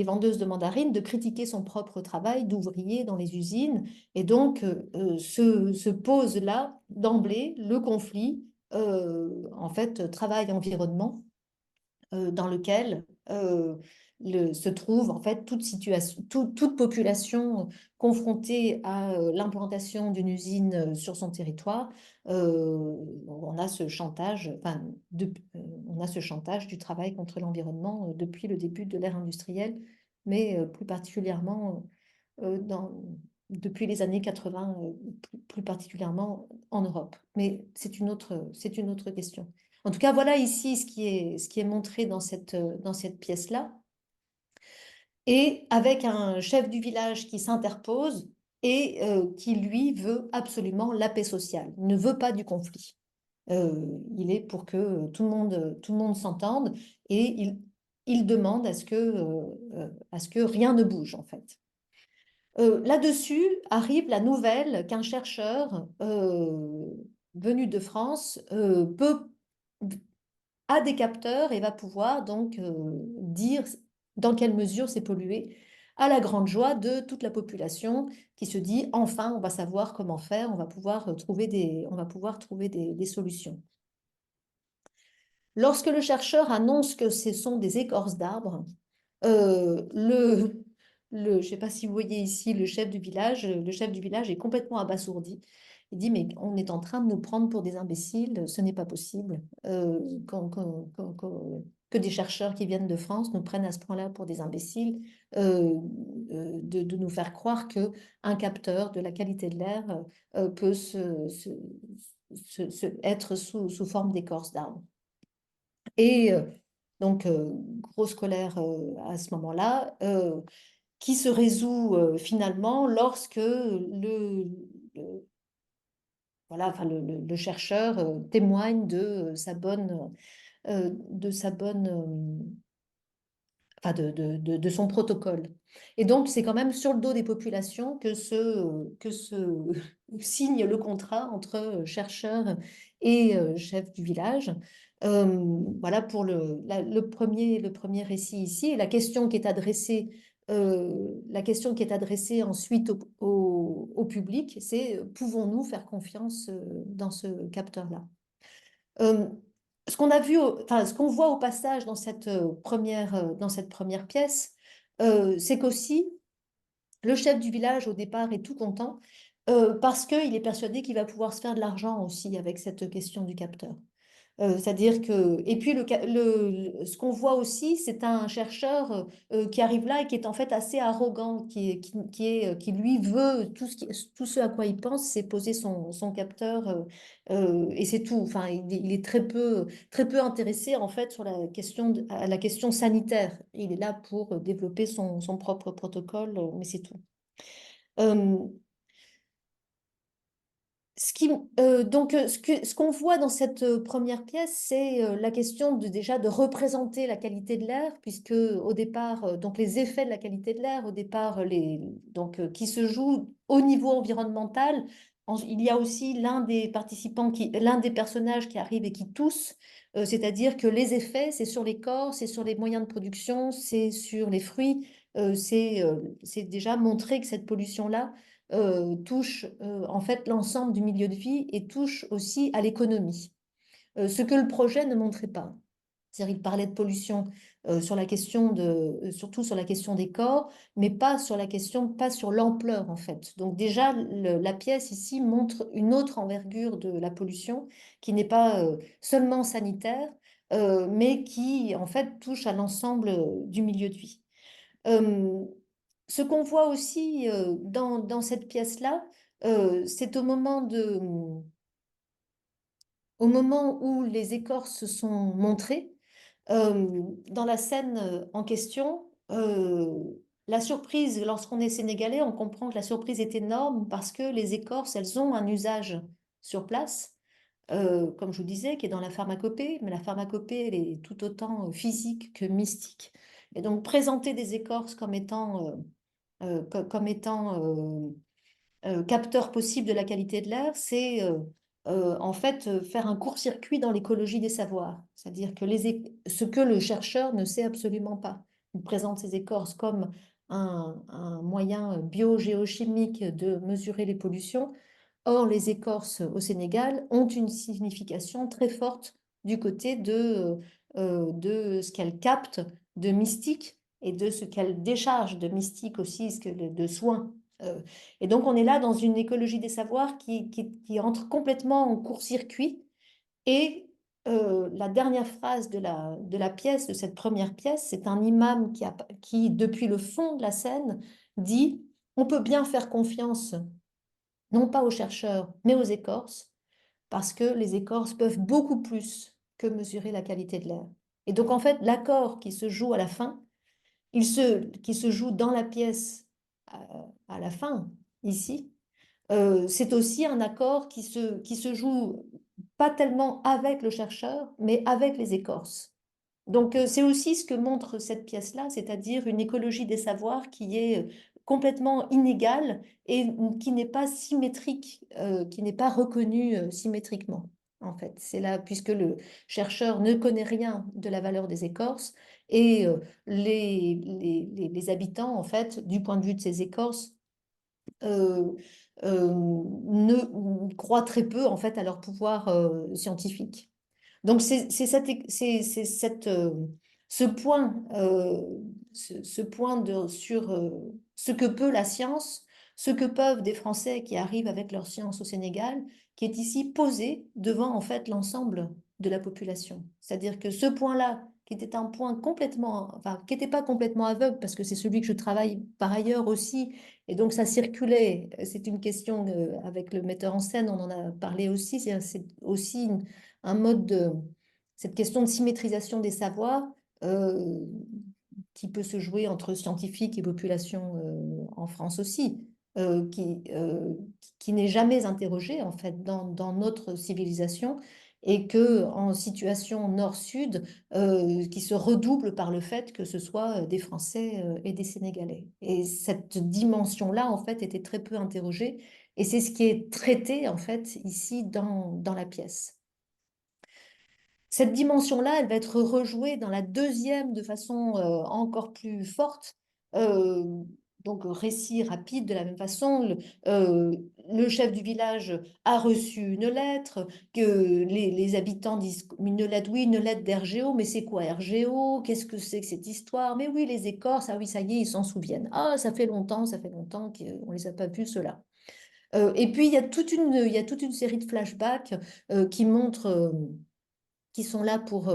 Speaker 1: vendeuses de mandarines de critiquer son propre travail d'ouvrier dans les usines. Et donc se pose là d'emblée le conflit, en fait, travail-environnement dans lequel se trouve en fait toute situation, toute population confrontée à l'implantation d'une usine sur son territoire. On a ce chantage, enfin, on a ce chantage du travail contre l'environnement depuis le début de l'ère industrielle, mais plus particulièrement depuis les années 80, plus particulièrement en Europe. Mais c'est une autre question. En tout cas, voilà ici ce qui est montré dans cette pièce-là. Et avec un chef du village qui s'interpose et qui, lui, veut absolument la paix sociale, il ne veut pas du conflit. Il est pour que tout le monde s'entende et il demande à ce que rien ne bouge, en fait. Là-dessus arrive la nouvelle qu'un chercheur venu de France a des capteurs et va pouvoir donc dire dans quelle mesure c'est pollué, à la grande joie de toute la population qui se dit enfin on va savoir comment faire, on va pouvoir trouver des solutions. Lorsque le chercheur annonce que ce sont des écorces d'arbres, euh, le, je ne sais pas si vous voyez ici le chef du village est complètement abasourdi. Il dit, mais on est en train de nous prendre pour des imbéciles, ce n'est pas possible que des chercheurs qui viennent de France nous prennent à ce point-là pour des imbéciles, de nous faire croire qu'un capteur de la qualité de l'air peut être sous forme d'écorce d'arbre. Et donc, grosse colère à ce moment-là, qui se résout finalement lorsque voilà, enfin, le chercheur témoigne de sa bonne enfin de son protocole. Et donc, c'est quand même sur le dos des populations que se signe le contrat entre chercheurs et chef du village. Voilà pour le premier récit ici. Et la question qui est adressée ensuite au public, c'est pouvons-nous faire confiance dans ce capteur-là? Euh, Ce qu'on a vu, enfin, ce qu'on voit au passage dans cette première pièce, c'est qu'aussi, le chef du village, au départ, est tout content parce qu'il est persuadé qu'il va pouvoir se faire de l'argent aussi avec cette question du capteur. C'est-à-dire que, et puis ce qu'on voit aussi, c'est un chercheur qui arrive là et qui est en fait assez arrogant, qui lui veut tout ce à quoi il pense, c'est poser son capteur et c'est tout. Enfin, il est très peu intéressé en fait sur à la question sanitaire. Il est là pour développer son propre protocole, mais c'est tout. Euh, ce qu'on voit dans cette première pièce, c'est la question déjà de représenter la qualité de l'air, puisque au départ, donc les effets de la qualité de l'air, au départ, qui se jouent au niveau environnemental. Il y a aussi l'un des personnages qui arrive et qui tousse, c'est-à-dire que les effets, c'est sur les corps, c'est sur les moyens de production, c'est sur les fruits, c'est déjà montrer que cette pollution-là touche en fait l'ensemble du milieu de vie et touche aussi à l'économie. Ce que le projet ne montrait pas. C'est-à-dire, il parlait de pollution surtout sur la question des corps, mais pas sur l'ampleur en fait. Donc déjà, la pièce ici montre une autre envergure de la pollution qui n'est pas seulement sanitaire, mais qui en fait touche à l'ensemble du milieu de vie. Euh, Ce qu'on voit aussi dans cette pièce-là, c'est au moment où les écorces sont montrées, dans la scène en question, la surprise, lorsqu'on est sénégalais, on comprend que la surprise est énorme parce que les écorces, elles ont un usage sur place, comme je vous disais, qui est dans la pharmacopée, mais la pharmacopée, elle est tout autant physique que mystique. Et donc, présenter des écorces comme étant capteur possible de la qualité de l'air, c'est en fait faire un court-circuit dans l'écologie des savoirs. C'est-à-dire que ce que le chercheur ne sait absolument pas. Il présente ces écorces comme un moyen biogéochimique de mesurer les pollutions. Or, les écorces au Sénégal ont une signification très forte du côté de ce qu'elles captent de mystique et de ce qu'elles déchargent de mystique aussi, de soins. Euh, et donc, on est là dans une écologie des savoirs qui entre complètement en court-circuit. Et la dernière phrase de la pièce, de cette première pièce, c'est un imam qui, depuis le fond de la scène, dit, on peut bien faire confiance non pas aux chercheurs, mais aux écorces, parce que les écorces peuvent beaucoup plus que mesurer la qualité de l'air. Et donc, en fait, l'accord qui se joue à la fin, qui se joue dans la pièce à la fin, ici, c'est aussi un accord qui se joue pas tellement avec le chercheur, mais avec les écorces. Donc, c'est aussi ce que montre cette pièce-là, c'est-à-dire une écologie des savoirs qui est complètement inégale et qui n'est pas symétrique, qui n'est pas reconnue symétriquement, en fait. C'est là, puisque le chercheur ne connaît rien de la valeur des écorces et les habitants, en fait, du point de vue de ces écorces, euh, ne croient très peu, en fait, à leur pouvoir scientifique. Donc, c'est ce point, ce point sur ce que peut la science, ce que peuvent des Français qui arrivent avec leur science au Sénégal, qui est ici posé devant en fait l'ensemble de la population. C'est-à-dire que ce point-là, qui était un point complètement, enfin, qui n'était pas complètement aveugle, parce que c'est celui que je travaille par ailleurs aussi, et donc ça circulait. C'est une question avec le metteur en scène, on en a parlé aussi. C'est aussi un mode cette question de symétrisation des savoirs euh, qui peut se jouer entre scientifiques et population en France aussi, qui n'est jamais interrogée en fait dans notre civilisation et que en situation nord-sud, qui se redouble par le fait que ce soit des Français et des Sénégalais. Et cette dimension-là, en fait, était très peu interrogée, et c'est ce qui est traité, en fait, ici dans la pièce. Cette dimension-là, elle va être rejouée dans la deuxième de façon encore plus forte. Euh, donc, récit rapide de la même façon. Le chef du village a reçu une lettre, que les habitants disent une lettre, oui, une lettre d'RGO, mais c'est quoi RGO? Qu'est-ce que c'est que cette histoire? Mais oui, les écorces, ah oui, ça y est, ils s'en souviennent. Ah, ça fait longtemps qu'on les a pas vus, ceux-là. Et puis, il y a toute une série de flashbacks qui montrent qui sont là pour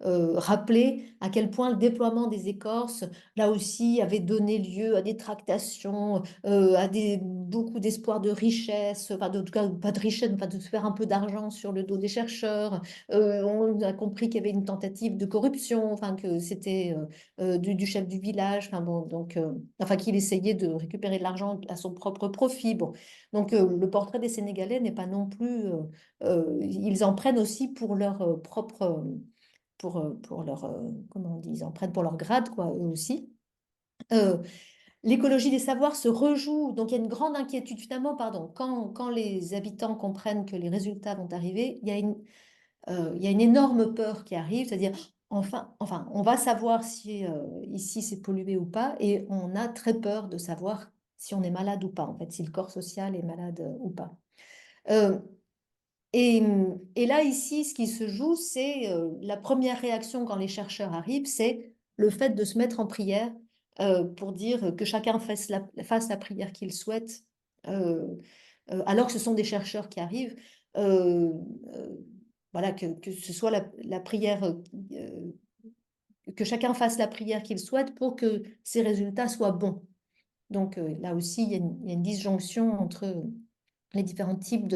Speaker 1: rappeler à quel point le déploiement des écorces, là aussi, avait donné lieu à des tractations, beaucoup d'espoir de richesse, enfin, en tout cas, pas de richesse, mais enfin, de se faire un peu d'argent sur le dos des chercheurs. On a compris qu'il y avait une tentative de corruption, enfin, que c'était du chef du village, enfin, bon, donc, enfin, qu'il essayait de récupérer de l'argent à son propre profit. Bon. Donc, le portrait des Sénégalais n'est pas non plus ils en prennent aussi pour leur propre, pour leur, comment on dit, ils en prennent pour leur grade, quoi, eux aussi. Euh, L'écologie des savoirs se rejoue, donc il y a une grande inquiétude finalement, pardon, quand les habitants comprennent que les résultats vont arriver, il y a une énorme peur qui arrive, c'est-à-dire, enfin, on va savoir si ici c'est pollué ou pas, et on a très peur de savoir si on est malade ou pas, en fait, si le corps social est malade ou pas. Euh, et là, ici, ce qui se joue, c'est la première réaction quand les chercheurs arrivent, c'est le fait de se mettre en prière pour dire que chacun fasse la prière qu'il souhaite, euh, alors que ce sont des chercheurs qui arrivent. Euh, euh, voilà, que ce soit la prière, que chacun fasse la prière qu'il souhaite pour que ses résultats soient bons. Donc là aussi, il y a une disjonction entre les différents types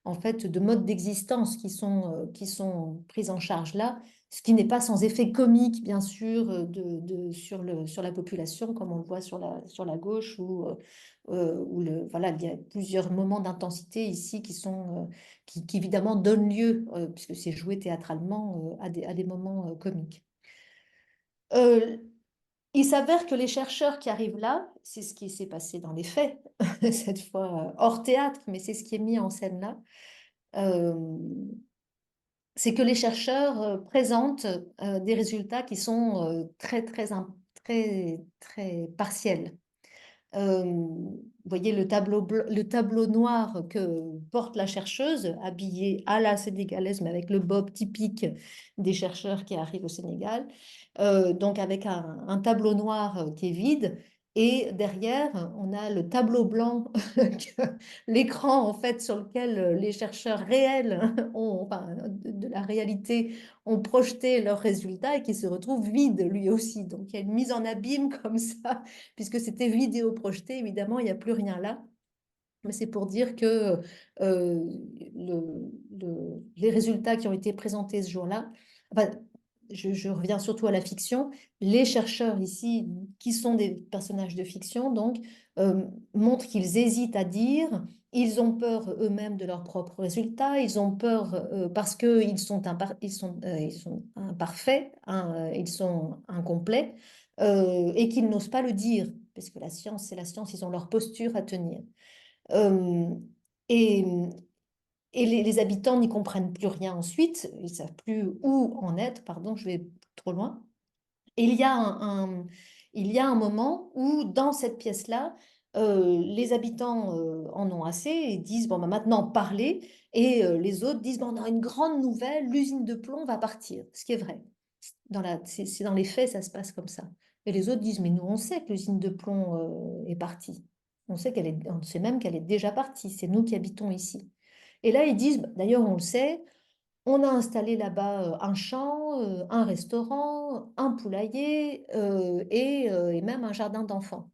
Speaker 1: en fait, de modes d'existence qui sont pris en charge là, ce qui n'est pas sans effet comique, bien sûr, sur la population, comme on le voit sur la gauche, voilà, il y a plusieurs moments d'intensité ici qui évidemment donnent lieu, puisque c'est joué théâtralement, à des moments comiques. Euh, il s'avère que les chercheurs qui arrivent là, c'est ce qui s'est passé dans les faits, cette fois hors théâtre, mais c'est ce qui est mis en scène là, euh, c'est que les chercheurs présentent des résultats qui sont très partiels. Vous voyez le tableau noir que porte la chercheuse, habillée à la sénégalaise, mais avec le bob typique des chercheurs qui arrivent au Sénégal. Donc avec un tableau noir qui est vide. Et derrière, on a le tableau blanc, l'écran en fait sur lequel les chercheurs réels enfin, de la réalité ont projeté leurs résultats et qui se retrouve vide lui aussi. Donc il y a une mise en abîme comme ça puisque c'était vidéo projeté, évidemment, il n'y a plus rien là. Mais c'est pour dire que les résultats qui ont été présentés ce jour-là, enfin, je reviens surtout à la fiction, les chercheurs ici, qui sont des personnages de fiction, donc, montrent qu'ils hésitent à dire, ils ont peur eux-mêmes de leurs propres résultats, ils ont peur parce qu'ils ils sont imparfaits, hein, ils sont incomplets, et qu'ils n'osent pas le dire, parce que la science, c'est la science, ils ont leur posture à tenir. Euh, et les habitants n'y comprennent plus rien ensuite, ils ne savent plus où en être, pardon, je vais trop loin. Et il y a un moment où, dans cette pièce-là, les habitants en ont assez et disent, bon, bah, maintenant, parlez. Et les autres disent, bon, on a une grande nouvelle, l'usine de plomb va partir, ce qui est vrai. C'est dans les faits, ça se passe comme ça. Et les autres disent, mais nous, on sait que l'usine de plomb est partie. On sait même qu'elle est déjà partie. C'est nous qui habitons ici. Et là, ils disent, bah, d'ailleurs, on le sait, on a installé là-bas un champ, un restaurant, un poulailler et même un jardin d'enfants.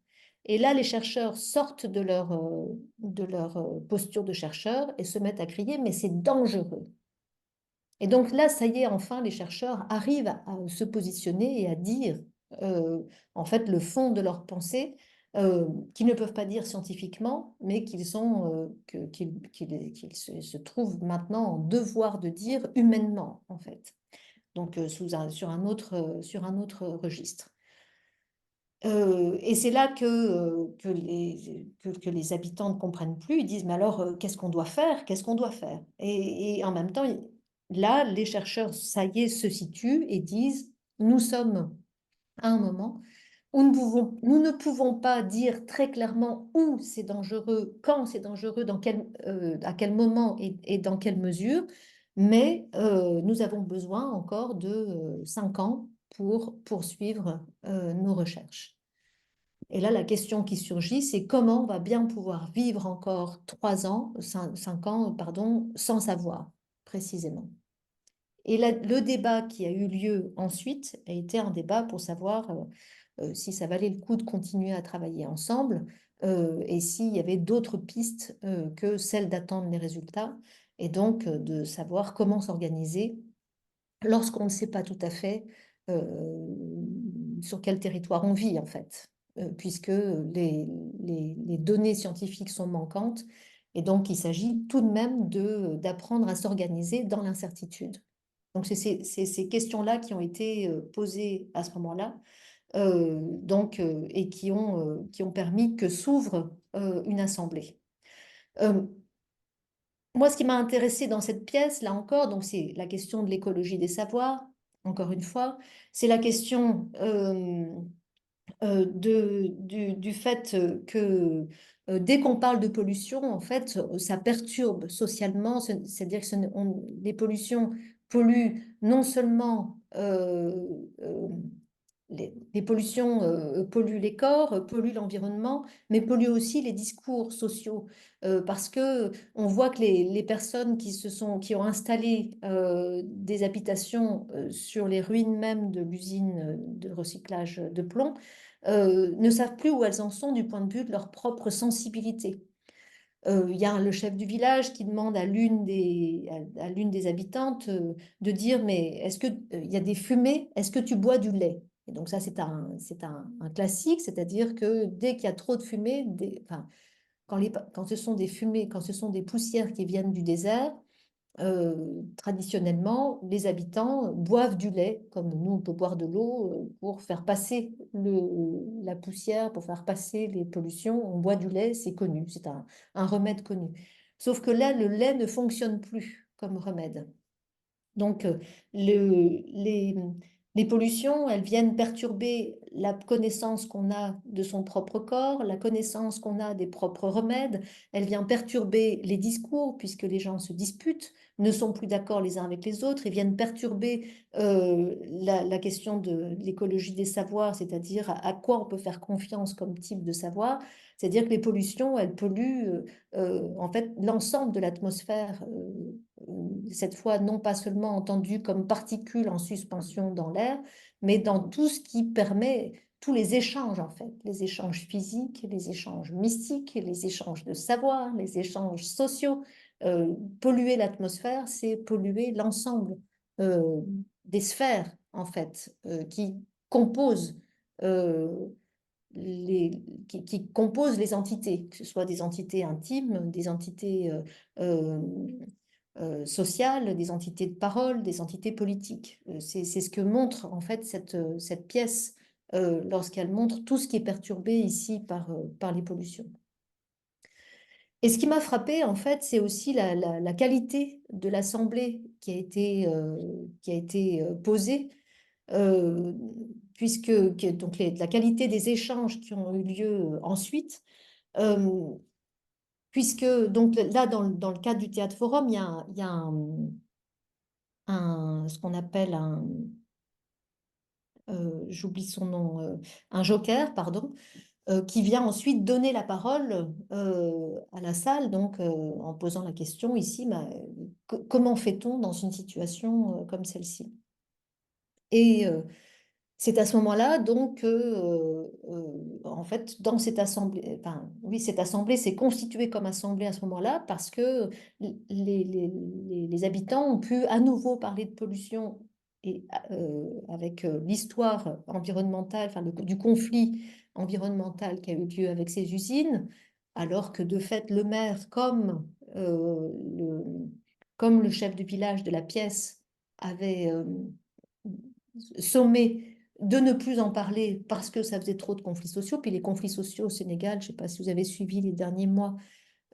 Speaker 1: Et là, les chercheurs sortent de leur posture de chercheurs et se mettent à crier, mais c'est dangereux. Et donc là, ça y est, enfin, les chercheurs arrivent à se positionner et à dire, euh, en fait, le fond de leur pensée, qu'ils ne peuvent pas dire scientifiquement, mais qu'ils se trouvent maintenant en devoir de dire humainement, en fait. Donc, sur un autre registre. Et c'est là que les habitants ne comprennent plus. Ils disent, mais alors, qu'est-ce qu'on doit faire? Qu'est-ce qu'on doit faire? Et en même temps, là, les chercheurs, ça y est, se situent et disent, nous sommes à un moment où nous ne pouvons pas dire très clairement où c'est dangereux, quand c'est dangereux, à quel moment et dans quelle mesure, mais nous avons besoin encore de 5 ans pour poursuivre nos recherches. Et là, la question qui surgit, c'est comment on va bien pouvoir vivre encore 3 ans, 5 ans, pardon, sans savoir précisément. Et le débat qui a eu lieu ensuite a été un débat pour savoir si ça valait le coup de continuer à travailler ensemble et s'il y avait d'autres pistes que celles d'attendre les résultats et donc de savoir comment s'organiser lorsqu'on ne sait pas tout à fait euh, sur quel territoire on vit en fait, puisque les données scientifiques sont manquantes et donc il s'agit tout de même d'apprendre à s'organiser dans l'incertitude. Donc c'est ces questions-là qui ont été posées à ce moment-là, et qui ont permis que s'ouvre une assemblée. Euh, Moi, ce qui m'a intéressé dans cette pièce, là encore, donc c'est la question de l'écologie des savoirs, encore une fois, c'est la question du fait que dès qu'on parle de pollution, en fait, ça perturbe socialement, c'est-à-dire que les pollutions polluent non seulement les pollutions polluent les corps, polluent l'environnement, mais polluent aussi les discours sociaux. Parce que on voit que les personnes qui ont installé des habitations sur les ruines même de l'usine de recyclage de plomb ne savent plus où elles en sont du point de vue de leur propre sensibilité. Il y a le chef du village qui demande à l'une des habitantes de dire, mais est-ce que il y a des fumées, est-ce que tu bois du lait? Et donc ça, un classique, c'est-à-dire que dès qu'il y a trop de fumée, enfin, quand ce sont des fumées, quand ce sont des poussières qui viennent du désert, traditionnellement, les habitants boivent du lait, comme nous, on peut boire de l'eau pour faire passer la poussière, pour faire passer les pollutions. On boit du lait, c'est connu, c'est un remède connu. Sauf que là, le lait ne fonctionne plus comme remède. Donc, les pollutions, elles viennent perturber la connaissance qu'on a de son propre corps, la connaissance qu'on a des propres remèdes. Elles viennent perturber les discours, puisque les gens se disputent, ne sont plus d'accord les uns avec les autres, et viennent perturber la question de l'écologie des savoirs, c'est-à-dire à quoi on peut faire confiance comme type de savoir. C'est-à-dire que les pollutions, elles polluent en fait l'ensemble de l'atmosphère cette fois non pas seulement entendu comme particules en suspension dans l'air, mais dans tout ce qui permet tous les échanges en fait, les échanges physiques, les échanges mystiques, les échanges de savoir, les échanges sociaux. Polluer l'atmosphère, c'est polluer l'ensemble euh, des sphères en fait qui composent euh, qui composent les entités, que ce soit des entités intimes, des entités euh, sociales, des entités de parole, des entités politiques. C'est ce que montre en fait cette pièce lorsqu'elle montre tout ce qui est perturbé ici par les pollutions. Et ce qui m'a frappé en fait, c'est aussi la qualité de l'assemblée qui a été posée, euh, donc la qualité des échanges qui ont eu lieu ensuite. Euh, Puisque donc là, dans le cadre du Théâtre Forum, il y a ce qu'on appelle j'oublie son nom, un joker, pardon, qui vient ensuite donner la parole à la salle, donc en posant la question ici, bah, comment fait-on dans une situation comme celle-ci? Et c'est à ce moment-là, donc, en fait, dans cette assemblée, enfin, oui, cette assemblée s'est constituée comme assemblée à ce moment-là parce que les habitants ont pu à nouveau parler de pollution et avec l'histoire environnementale, enfin, du conflit environnemental qui a eu lieu avec ces usines, alors que de fait, le maire, comme le chef du village de la pièce, avait sommé de ne plus en parler parce que ça faisait trop de conflits sociaux. Puis les conflits sociaux au Sénégal, je ne sais pas si vous avez suivi les derniers mois,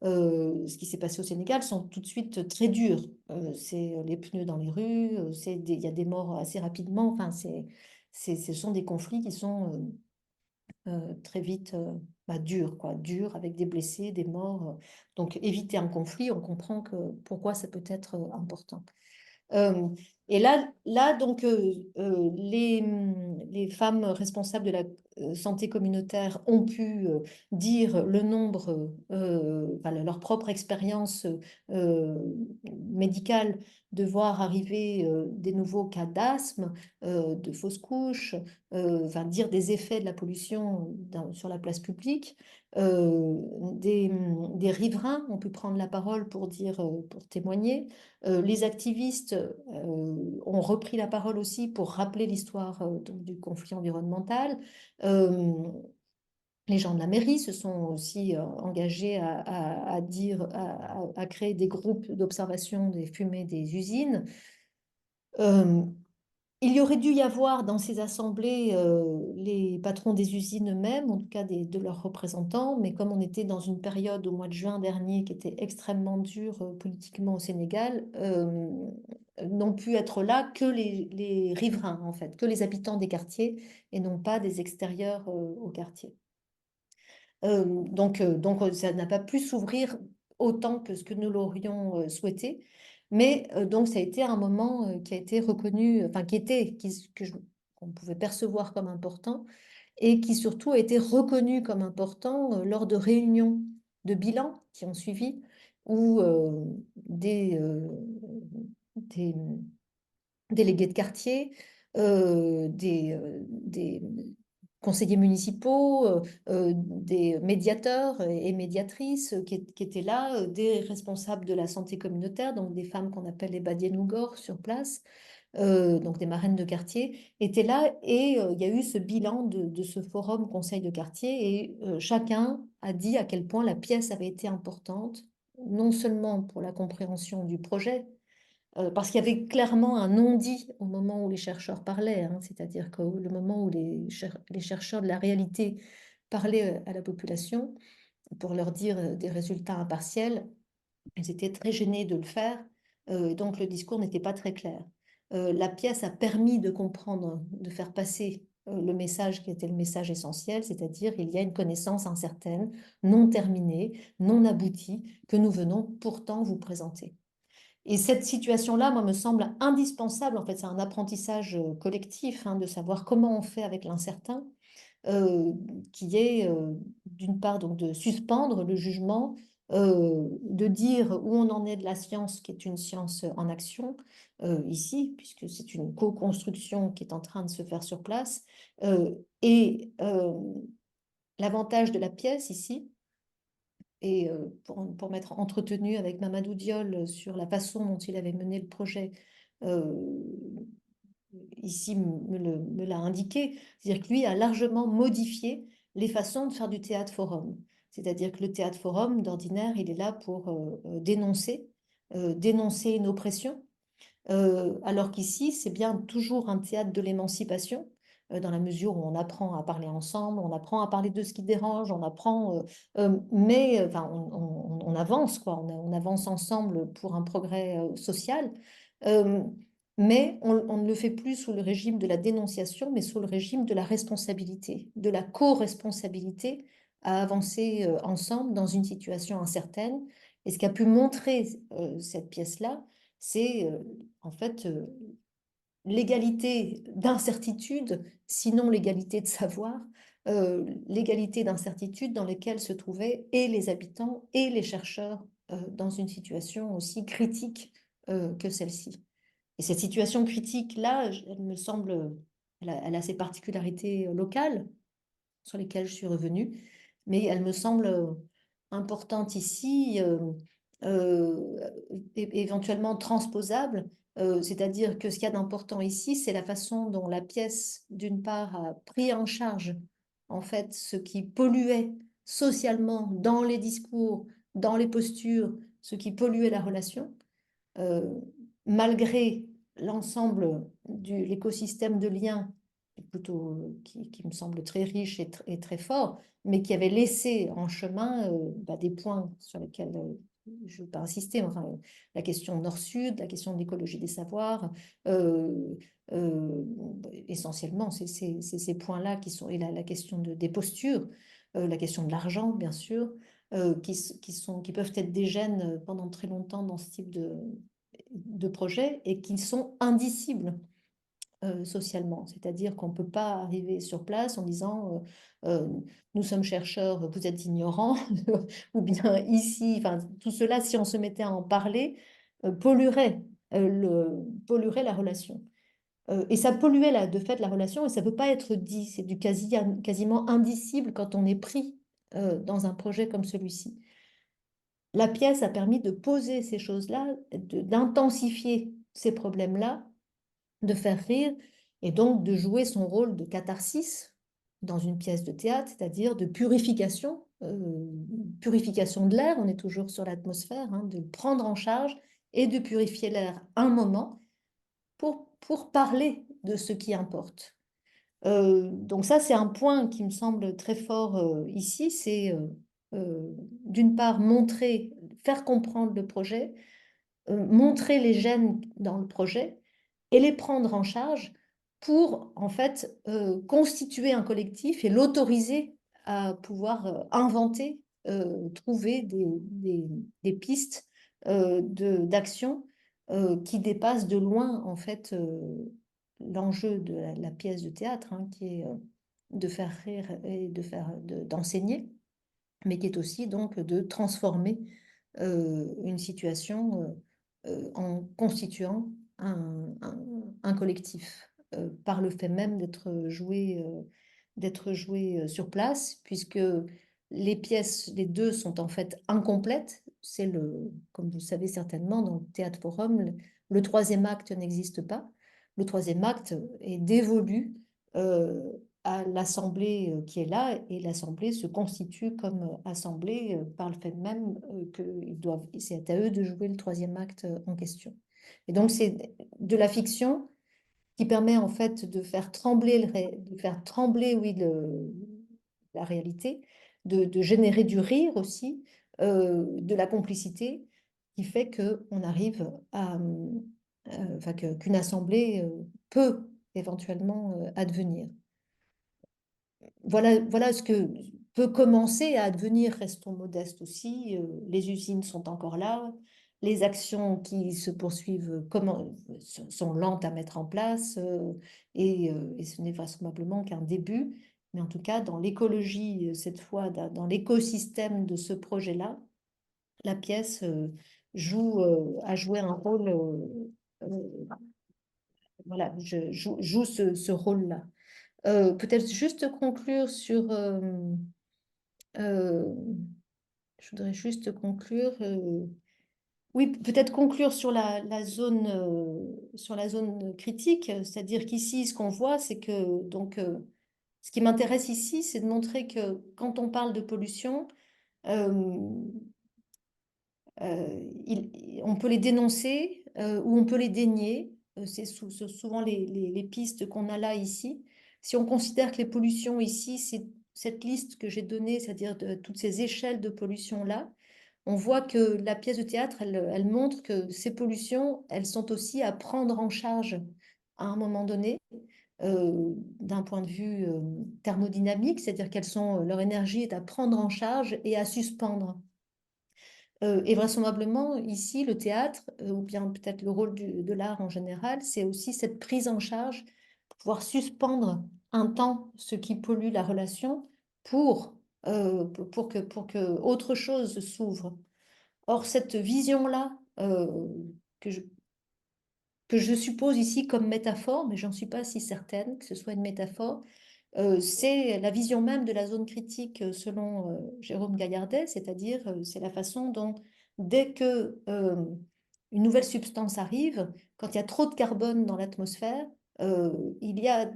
Speaker 1: ce qui s'est passé au Sénégal, sont tout de suite très durs. C'est les pneus dans les rues, il y a des morts assez rapidement. Enfin, ce sont des conflits qui sont très vite durs, quoi, durs avec des blessés, des morts. Donc éviter un conflit, on comprend pourquoi ça peut être important. Euh, et là donc, les femmes responsables de la santé communautaire ont pu dire le nombre, enfin, leur propre expérience euh, médicale de voir arriver des nouveaux cas d'asthme, de fausses couches, enfin, dire des effets de la pollution sur la place publique. Des riverains ont pu prendre la parole pour dire, pour témoigner. Les activistes ont repris la parole aussi pour rappeler l'histoire donc, du conflit environnemental. Euh, les gens de la mairie se sont aussi engagés à dire, à créer des groupes d'observation des fumées des usines. Euh, il y aurait dû y avoir dans ces assemblées les patrons des usines eux-mêmes, en tout cas de leurs représentants, mais comme on était dans une période au mois de juin dernier qui était extrêmement dure politiquement au Sénégal, n'ont pu être là que les riverains, en fait, que les habitants des quartiers et non pas des extérieurs au quartier. Ça n'a pas pu s'ouvrir autant que ce que nous l'aurions souhaité. Mais donc, ça a été un moment qui a été reconnu, enfin, qu'on pouvait percevoir comme important et qui surtout a été reconnu comme important lors de réunions de bilan qui ont suivi, où des délégués de quartier, des conseillers municipaux, des médiateurs et médiatrices qui étaient là, des responsables de la santé communautaire, donc des femmes qu'on appelle les Badianougor sur place, donc des marraines de quartier, étaient là et il y a eu ce bilan de ce forum conseil de quartier et chacun a dit à quel point la pièce avait été importante, non seulement pour la compréhension du projet, parce qu'il y avait clairement un non-dit au moment où les chercheurs parlaient, hein, c'est-à-dire que le moment où les chercheurs de la réalité parlaient à la population pour leur dire des résultats impartiels, ils étaient très gênés de le faire, donc le discours n'était pas très clair. La pièce a permis de comprendre, de faire passer le message qui était le message essentiel, c'est-à-dire il y a une connaissance incertaine, non terminée, non aboutie, que nous venons pourtant vous présenter. Et cette situation-là, moi, me semble indispensable. En fait, c'est un apprentissage collectif, hein, de savoir comment on fait avec l'incertain, euh, qui est d'une part donc de suspendre le jugement, de dire où on en est de la science, qui est une science en action ici, puisque c'est une co-construction qui est en train de se faire sur place. Et l'avantage de la pièce ici, et pour m'être entretenu avec Mamadou Diol sur la façon dont il avait mené le projet, euh, ici me l'a indiqué, c'est-à-dire que lui a largement modifié les façons de faire du théâtre forum. C'est-à-dire que le théâtre forum, d'ordinaire, il est là pour dénoncer une oppression, alors qu'ici, c'est bien toujours un théâtre de l'émancipation, dans la mesure où on apprend à parler ensemble, on apprend à parler de ce qui dérange, on apprend, mais enfin, on avance, quoi, on avance ensemble pour un progrès social. Euh, mais on ne le fait plus sous le régime de la dénonciation, mais sous le régime de la responsabilité, de la co-responsabilité à avancer ensemble dans une situation incertaine. Et ce qu'a pu montrer cette pièce-là, c'est en fait l'égalité d'incertitude, sinon l'égalité de savoir, l'égalité d'incertitude dans lesquelles se trouvaient et les habitants et les chercheurs dans une situation aussi critique que celle-ci. Et cette situation critique-là, elle me semble, elle a ses particularités locales sur lesquelles je suis revenue, mais elle me semble importante ici, euh, éventuellement transposable, c'est-à-dire que ce qu'il y a d'important ici, c'est la façon dont la pièce, d'une part, a pris en charge en fait ce qui polluait socialement dans les discours, dans les postures, ce qui polluait la relation, euh, malgré l'ensemble de l'écosystème de liens plutôt qui me semble très riche et très fort, mais qui avait laissé en chemin des points sur lesquels je ne veux pas insister, mais enfin, la question nord-sud, la question de l'écologie des savoirs, euh, euh, essentiellement, c'est ces points-là qui sont, et la question des postures, la question de l'argent, bien sûr, qui peuvent être des gènes pendant très longtemps dans ce type de projets et qui sont indicibles socialement. C'est-à-dire qu'on ne peut pas arriver sur place en disant nous sommes chercheurs, vous êtes ignorants, ou bien ici, enfin tout cela, si on se mettait à en parler, polluerait la relation. Et ça polluait de fait la relation et ça ne peut pas être dit. C'est quasiment indicible quand on est pris dans un projet comme celui-ci. La pièce a permis de poser ces choses-là, d'intensifier ces problèmes-là, de faire rire et donc de jouer son rôle de catharsis dans une pièce de théâtre, c'est-à-dire de purification, purification de l'air, on est toujours sur l'atmosphère, hein, de le prendre en charge et de purifier l'air un moment pour parler de ce qui importe. Donc ça, c'est un point qui me semble très fort ici, c'est d'une part montrer, faire comprendre le projet, montrer les gènes dans le projet et les prendre en charge pour en fait constituer un collectif et l'autoriser à pouvoir inventer, trouver des pistes d'action qui dépassent de loin en fait l'enjeu de la pièce de théâtre, hein, qui est de faire rire et d'enseigner, mais qui est aussi donc de transformer une situation en constituant un collectif par le fait même d'être joué sur place, puisque les pièces, les deux sont en fait incomplètes. Comme vous le savez certainement, dans le Théâtre Forum, le troisième acte n'existe pas. Le troisième acte est dévolu euh, à l'Assemblée qui est là, et l'Assemblée se constitue comme assemblée par le fait même c'est à eux de jouer le troisième acte en question. Et donc c'est de la fiction qui permet en fait de faire trembler, de faire trembler, oui, la réalité, de générer du rire aussi, de la complicité, qui fait qu'on arrive enfin, qu'une assemblée peut éventuellement advenir. Voilà ce que peut commencer à advenir, restons modestes aussi. Les usines sont encore là, les actions qui se poursuivent sont lentes à mettre en place et ce n'est vraisemblablement qu'un début. Mais en tout cas, dans l'écologie, cette fois, dans l'écosystème de ce projet-là, la pièce a joué un rôle, voilà, joue ce rôle-là. Peut-être juste conclure sur... euh, je voudrais juste conclure... oui, peut-être conclure sur la zone critique, c'est-à-dire qu'ici, ce qu'on voit, c'est que... Donc, ce qui m'intéresse ici, c'est de montrer que quand on parle de pollution, euh, on peut les dénoncer ou on peut les dénier. C'est souvent les pistes qu'on a là ici. Si on considère que les pollutions ici, c'est cette liste que j'ai donnée, c'est-à-dire de toutes ces échelles de pollution-là, on voit que la pièce de théâtre, elle montre que ces pollutions, elles sont aussi à prendre en charge à un moment donné, d'un point de vue thermodynamique, c'est-à-dire leur énergie est à prendre en charge et à suspendre. Et vraisemblablement, ici, le théâtre, ou bien peut-être le rôle de l'art en général, c'est aussi cette prise en charge, pour pouvoir suspendre un temps ce qui pollue la relation pour que autre chose s'ouvre. Or, cette vision-là, que je, que je suppose ici comme métaphore, mais j'en suis pas si certaine que ce soit une métaphore, c'est la vision même de la zone critique selon Jérôme Gaillardet, c'est-à-dire c'est la façon dont dès que une nouvelle substance arrive, quand il y a trop de carbone dans l'atmosphère, il y a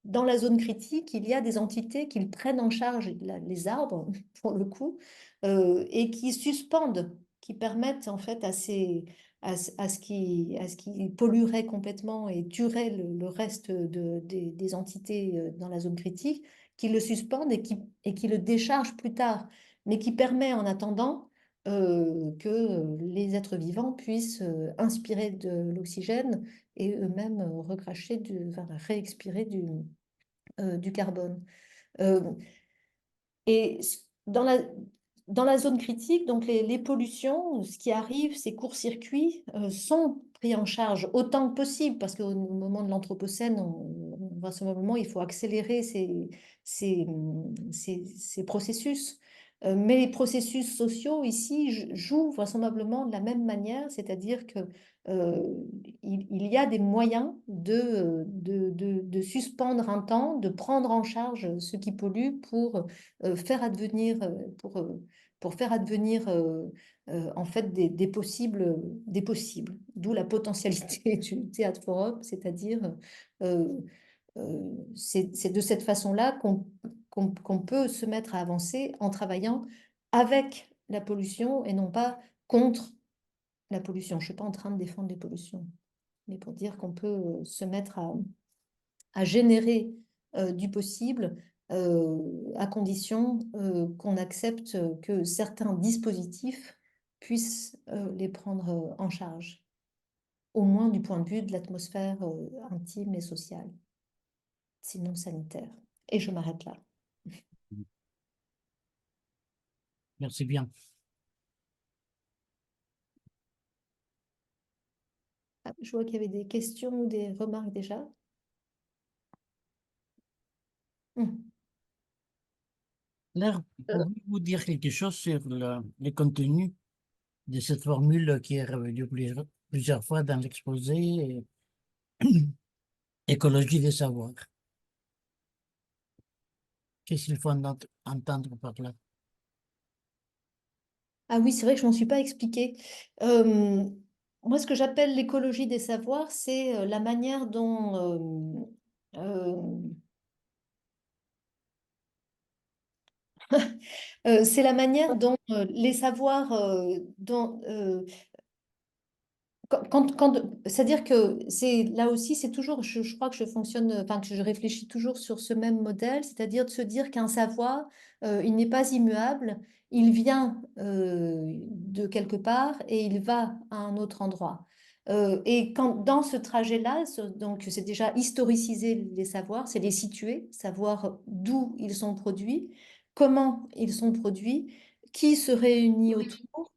Speaker 1: dans la zone critique, il y a des entités qui prennent en charge les arbres, pour le coup, et qui suspendent, qui permettent en fait à ce qui polluerait complètement et tuerait le reste des entités dans la zone critique, qui le suspendent et qui le déchargent plus tard, mais qui permet en attendant que les êtres vivants puissent inspirer de l'oxygène et eux-mêmes enfin, réexpirer du carbone. Euh, et dans la zone critique, donc les pollutions, ce qui arrive, ces courts-circuits sont pris en charge autant que possible, parce qu'au moment de l'Anthropocène, vraisemblablement, il faut accélérer ces processus. Mais les processus sociaux ici jouent vraisemblablement de la même manière, c'est-à-dire que il y a des moyens de suspendre un temps, de prendre en charge ce qui pollue faire advenir, pour faire advenir en fait des possibles. D'où la potentialité du théâtre forum, c'est-à-dire c'est de cette façon-là qu'on peut se mettre à avancer en travaillant avec la pollution et non pas contre la pollution. Je ne suis pas en train de défendre les pollutions, mais pour dire qu'on peut se mettre à générer du possible à condition qu'on accepte que certains dispositifs puissent les prendre en charge, au moins du point de vue de l'atmosphère intime et sociale, sinon sanitaire. Et je m'arrête là.
Speaker 2: Merci bien.
Speaker 1: Je vois qu'il y avait des questions ou des remarques déjà. Hmm.
Speaker 2: Claire,
Speaker 1: Euh,
Speaker 2: pouvez-vous dire quelque chose sur le contenu de cette formule qui est revenue plusieurs fois dans l'exposé, écologie des savoirs? Qu'est-ce qu'il faut entendre par là?
Speaker 1: Ah oui, c'est vrai que je m'en suis pas expliqué. Euh, Moi, ce que j'appelle l'écologie des savoirs, c'est la manière dont c'est la manière dont les savoirs c'est-à-dire que c'est là aussi, c'est toujours, je crois que je fonctionne, enfin que je réfléchis toujours sur ce même modèle, c'est-à-dire de se dire qu'un savoir, il n'est pas immuable, il vient de quelque part et il va à un autre endroit. Et quand dans ce trajet-là, donc c'est déjà historiciser les savoirs, c'est les situer, savoir d'où ils sont produits, comment ils sont produits, qui se réunit autour.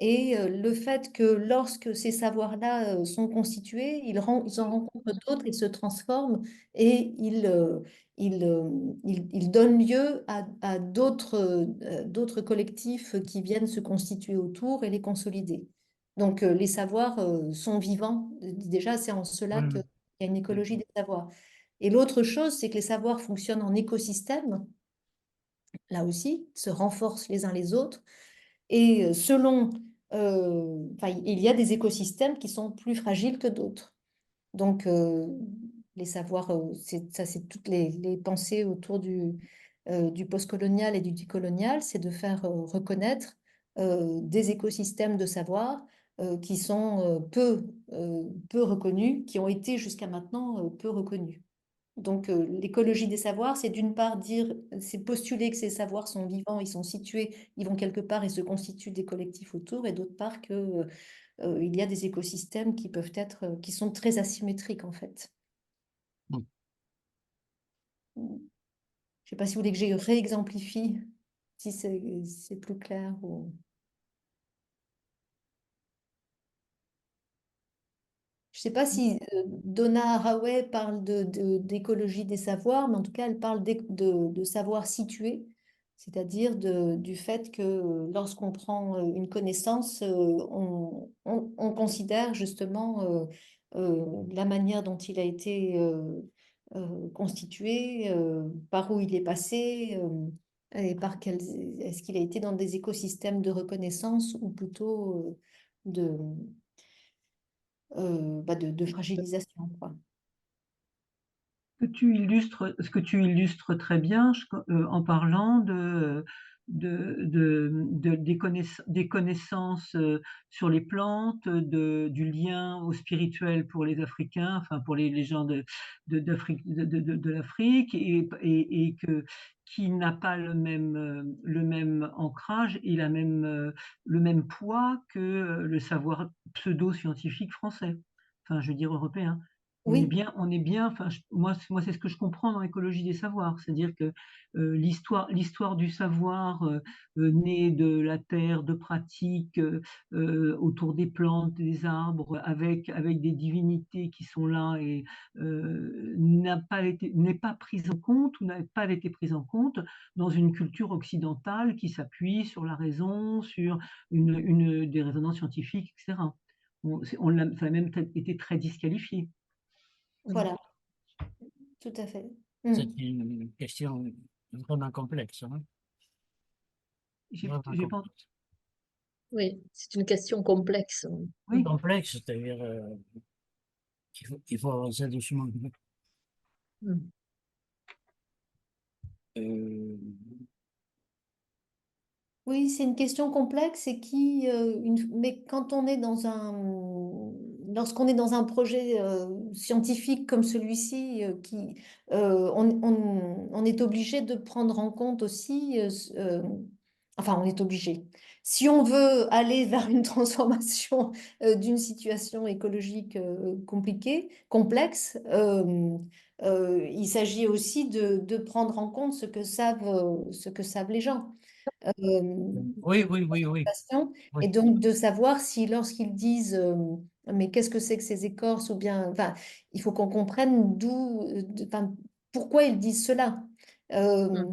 Speaker 1: Et le fait que lorsque ces savoirs-là sont constitués, ils en rencontrent d'autres, ils se transforment et ils donnent lieu à d'autres collectifs qui viennent se constituer autour et les consolider. Donc les savoirs sont vivants. Déjà, c'est en cela qu'il
Speaker 2: Oui,
Speaker 1: y a une
Speaker 2: oui.
Speaker 1: écologie des savoirs. Et l'autre chose, c'est que les savoirs fonctionnent en écosystème, là aussi, se renforcent les uns les autres. Et enfin, il y a des écosystèmes qui sont plus fragiles que d'autres. Donc, les savoirs, ça, c'est toutes les pensées autour du postcolonial et du décolonial, c'est de faire reconnaître des écosystèmes de savoir qui sont peu reconnus, qui ont été jusqu'à maintenant peu reconnus. Donc, l'écologie des savoirs, c'est d'une part dire, c'est postuler que ces savoirs sont vivants, ils sont situés, ils vont quelque part et se constituent des collectifs autour, et d'autre part que, il y a des écosystèmes qui peuvent être, qui sont très asymétriques en fait.
Speaker 2: Mm.
Speaker 1: Je ne sais pas si vous voulez que je réexemplifie, si c'est plus clair ou... Je ne sais pas si Donna Haraway parle d'écologie des savoirs, mais en tout cas, elle parle de savoir situé, c'est-à-dire du fait que lorsqu'on prend une connaissance, on considère justement la manière dont il a été constitué, par où il est passé, et est-ce qu'il a été dans des écosystèmes de reconnaissance ou plutôt de de fragilisation, quoi.
Speaker 3: Ce que tu illustres très bien en parlant des connaissances sur les plantes, du lien au spirituel pour les Africains, enfin pour les gens de l'Afrique, et qui n'a pas le même ancrage et le même poids que le savoir pseudo-scientifique français, enfin je veux dire européen.
Speaker 1: Oui,
Speaker 3: On est bien. Enfin, moi, c'est ce que je comprends dans l'écologie des savoirs, c'est-à-dire que l'histoire du savoir naît de la terre, de pratiques autour des plantes, des arbres, avec des divinités qui sont là et n'est pas prise en compte ou n'a pas été prise en compte dans une culture occidentale qui s'appuie sur la raison, sur des raisonnements scientifiques, etc. Ça a même été très disqualifié. Mm.
Speaker 1: voilà, tout à fait.
Speaker 2: C'est
Speaker 1: Mm.
Speaker 2: une question vraiment complexe, hein. Vraiment
Speaker 3: J'ai pas.
Speaker 2: complexe.
Speaker 4: Oui, c'est une question complexe.
Speaker 3: Oui,
Speaker 2: Complexe, c'est-à-dire qu'il faut avancer doucement.
Speaker 4: Mm.
Speaker 2: Euh,
Speaker 1: Oui, c'est une question complexe et mais quand on est lorsqu'on est dans un projet scientifique comme celui-ci, on est obligé de prendre en compte aussi, enfin, on est obligé. Si on veut aller vers une transformation d'une situation écologique compliquée, complexe, il s'agit aussi de prendre en compte ce que savent les gens.
Speaker 2: oui, oui, oui, oui.
Speaker 1: Passion,
Speaker 2: Oui.
Speaker 1: et donc de savoir si lorsqu'ils disent mais qu'est-ce que c'est que ces écorces? Ou bien, enfin, il faut qu'on comprenne enfin, pourquoi ils disent cela. Euh,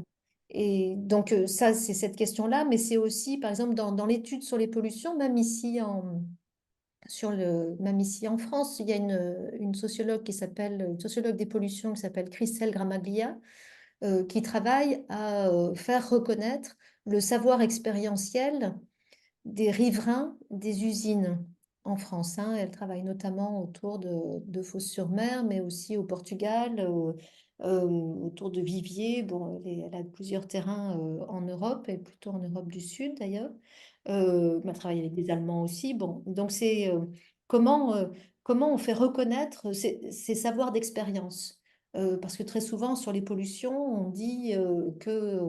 Speaker 1: et donc, ça, c'est cette question-là, mais c'est aussi, par exemple, dans l'étude sur les pollutions, même ici en France, il y a une sociologue une sociologue des pollutions qui s'appelle Christelle Gramaglia, qui travaille à faire reconnaître le savoir expérientiel des riverains des usines en France, hein. Elle travaille notamment autour de Fos-sur-Mer, mais aussi au Portugal, autour de Viviers. Bon, elle a plusieurs terrains en Europe, et plutôt en Europe du Sud d'ailleurs. Elle travaille avec des Allemands aussi. Bon, donc c'est comment, comment on fait reconnaître ces savoirs d'expérience. Parce que très souvent, sur les pollutions, on dit que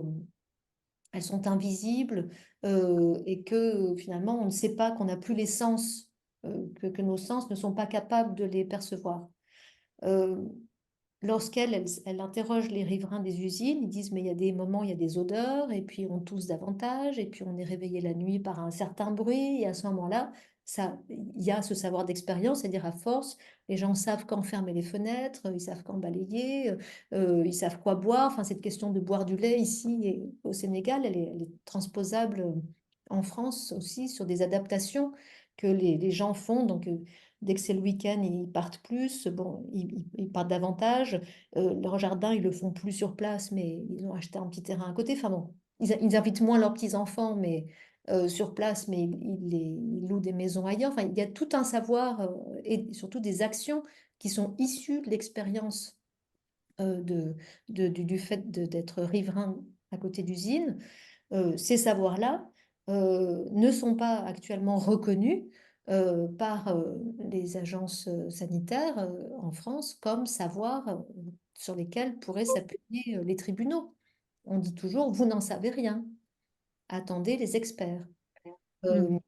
Speaker 1: elles sont invisibles, et que finalement on ne sait pas, qu'on n'a plus les sens, que nos sens ne sont pas capables de les percevoir. Euh, elle interroge les riverains des usines, ils disent mais il y a des moments, il y a des odeurs, et puis on tousse davantage, et puis on est réveillé la nuit par un certain bruit, et à ce moment-là, il y a ce savoir d'expérience, c'est-à-dire à force, les gens savent quand fermer les fenêtres, ils savent quand balayer, ils savent quoi boire. Enfin, cette question de boire du lait ici et au Sénégal, elle est transposable en France aussi sur des adaptations que les gens font. Donc, dès que c'est le week-end, ils partent plus. Bon, ils partent davantage. Leur jardin, ils le font plus sur place, mais ils ont acheté un petit terrain à côté. Enfin bon, ils invitent moins leurs petits-enfants, mais sur place, mais ils louent des maisons ailleurs. Enfin, il y a tout un savoir et surtout des actions qui sont issues de l'expérience du fait d'être riverain à côté d'usines. Ces savoirs-là ne sont pas actuellement reconnus par les agences sanitaires en France comme savoirs sur lesquels pourraient s'appuyer les tribunaux. On dit toujours, vous n'en savez rien, attendez les experts.
Speaker 3: Mm.
Speaker 1: Euh,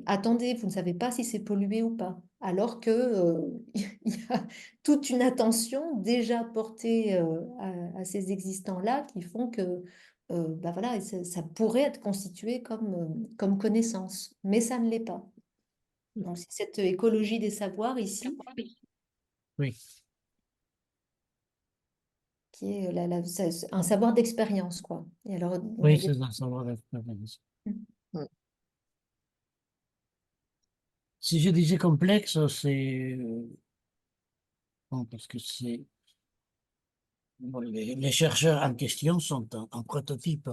Speaker 1: Attendez, vous ne savez pas si c'est pollué ou pas. Alors que, il y a toute une attention déjà portée à ces existants-là qui font que bah voilà, ça pourrait être constitué comme connaissance, mais ça ne l'est pas. Donc c'est cette écologie des savoirs ici
Speaker 2: Oui,
Speaker 1: qui est c'est un savoir d'expérience, quoi. Et alors, on va
Speaker 2: oui,
Speaker 1: dire...
Speaker 2: c'est un savoir d'expérience. Si je disais complexe, c'est bon, parce que c'est bon, les chercheurs en question sont en prototype.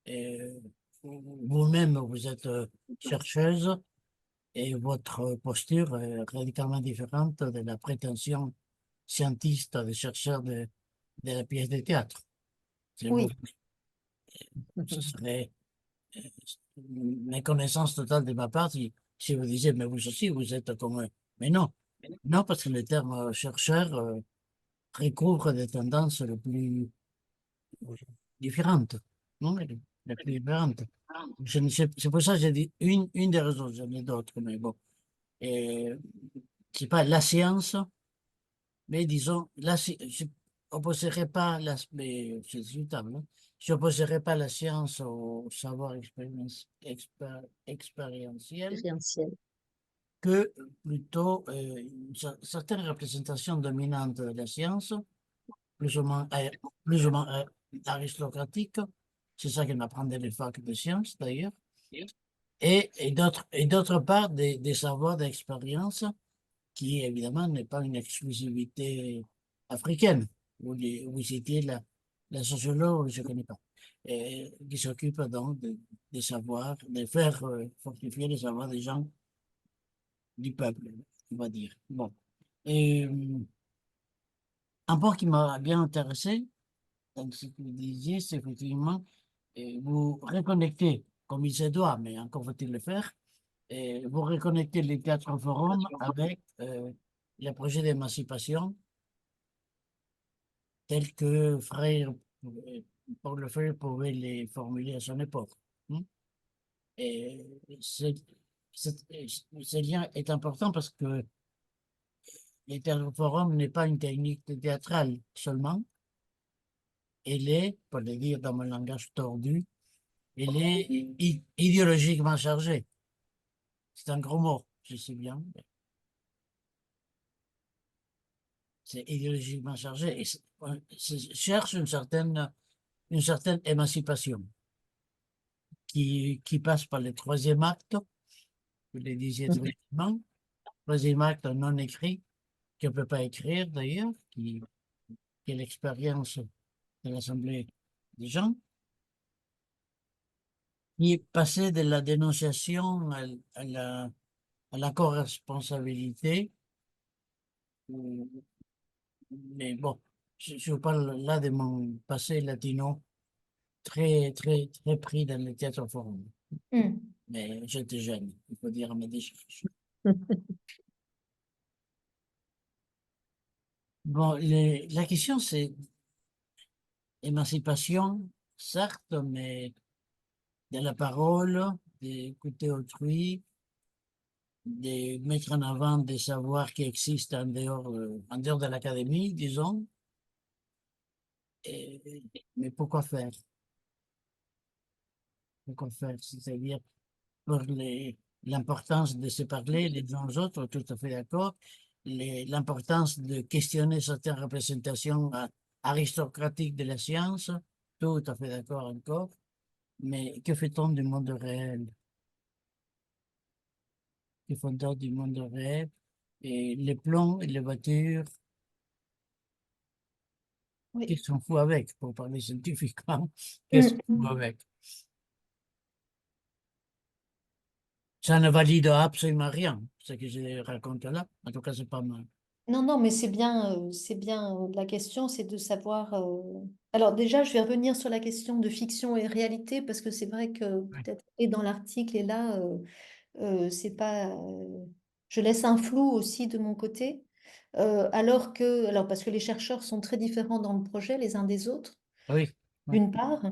Speaker 2: Et vous-même, vous êtes chercheuse et votre posture est radicalement différente de la prétention scientiste des chercheurs de la pièce de théâtre. C'est vous,
Speaker 1: Oui,
Speaker 2: ce serait euh, une méconnaissance totale de ma part si vous disiez, mais vous aussi, vous êtes comme eux. Mais non, non, parce que le terme chercheur recouvre des tendances les plus différentes, non, les plus différentes. C'est pour ça que j'ai dit une des raisons, j'en ai d'autres, mais bon. Et c'est pas la science, mais disons, je n'opposerai pas l'aspect, c'est discutable, hein. Je n'opposerai pas la science au savoir expérientiel
Speaker 4: Expérientiel.
Speaker 2: que plutôt certaines représentations dominantes de la science, plus ou moins aristocratiques, c'est ça qu'on apprend dans les facs de sciences d'ailleurs, et d'autre part des savoirs d'expérience qui évidemment n'est pas une exclusivité africaine. Vous citiez la sociologue, je ne connais pas, et qui s'occupe donc des savoirs, de faire fortifier les savoirs des gens du peuple, on va dire. Bon. Et un point qui m'a bien intéressé, dans ce que vous disiez, c'est effectivement, vous reconnectez, comme il se doit, mais encore faut-il le faire, et vous reconnectez les quatre forums avec le projet d'émancipation tel que Frère, Paul Frère pouvait les formuler à son époque, hein. Et ce lien est important parce que le forum n'est pas une technique théâtrale seulement, elle est, pour le dire dans mon langage tordu, elle est idéologiquement chargée. C'est un gros mot, je sais bien. C'est idéologiquement chargé et cherche une certaine émancipation qui passe par le troisième acte, vous le disiez très bien, troisième acte non écrit, qu'on ne peut pas écrire d'ailleurs, qui est l'expérience de l'Assemblée des gens, qui est passé de la dénonciation à la co-responsabilité. Mais bon, je parle là de mon passé latino très, très, très pris dans le théâtre forum. Mais j'étais jeune, il faut dire à mes décharges. Bon, la question c'est émancipation, certes, mais de la parole, d'écouter autrui, de mettre en avant des savoirs qui existent en dehors de l'académie, disons. Mais pourquoi faire? Pourquoi faire? C'est-à-dire pour l'importance de se parler les uns aux autres, tout à fait d'accord. L'importance de questionner certaines représentations aristocratiques de la science, tout à fait d'accord encore. Mais que fait-on du monde réel? Que fait-on du monde réel? Et les plombs et les voitures,
Speaker 1: Oui.
Speaker 2: qu'est-ce qu'on fout avec, pour parler scientifiquement? Qu'est-ce qu'on fout avec? Ça ne valide absolument rien, ce que je raconte là. En tout cas, c'est pas mal.
Speaker 1: Non, non, mais c'est bien la question, c'est de savoir. Alors déjà, je vais revenir sur la question de fiction et réalité, parce que c'est vrai que
Speaker 2: Oui,
Speaker 1: peut-être et dans l'article et là, c'est pas. Je laisse un flou aussi de mon côté, alors parce que les chercheurs sont très différents dans le projet les uns des autres
Speaker 2: oui, oui,
Speaker 1: d'une part.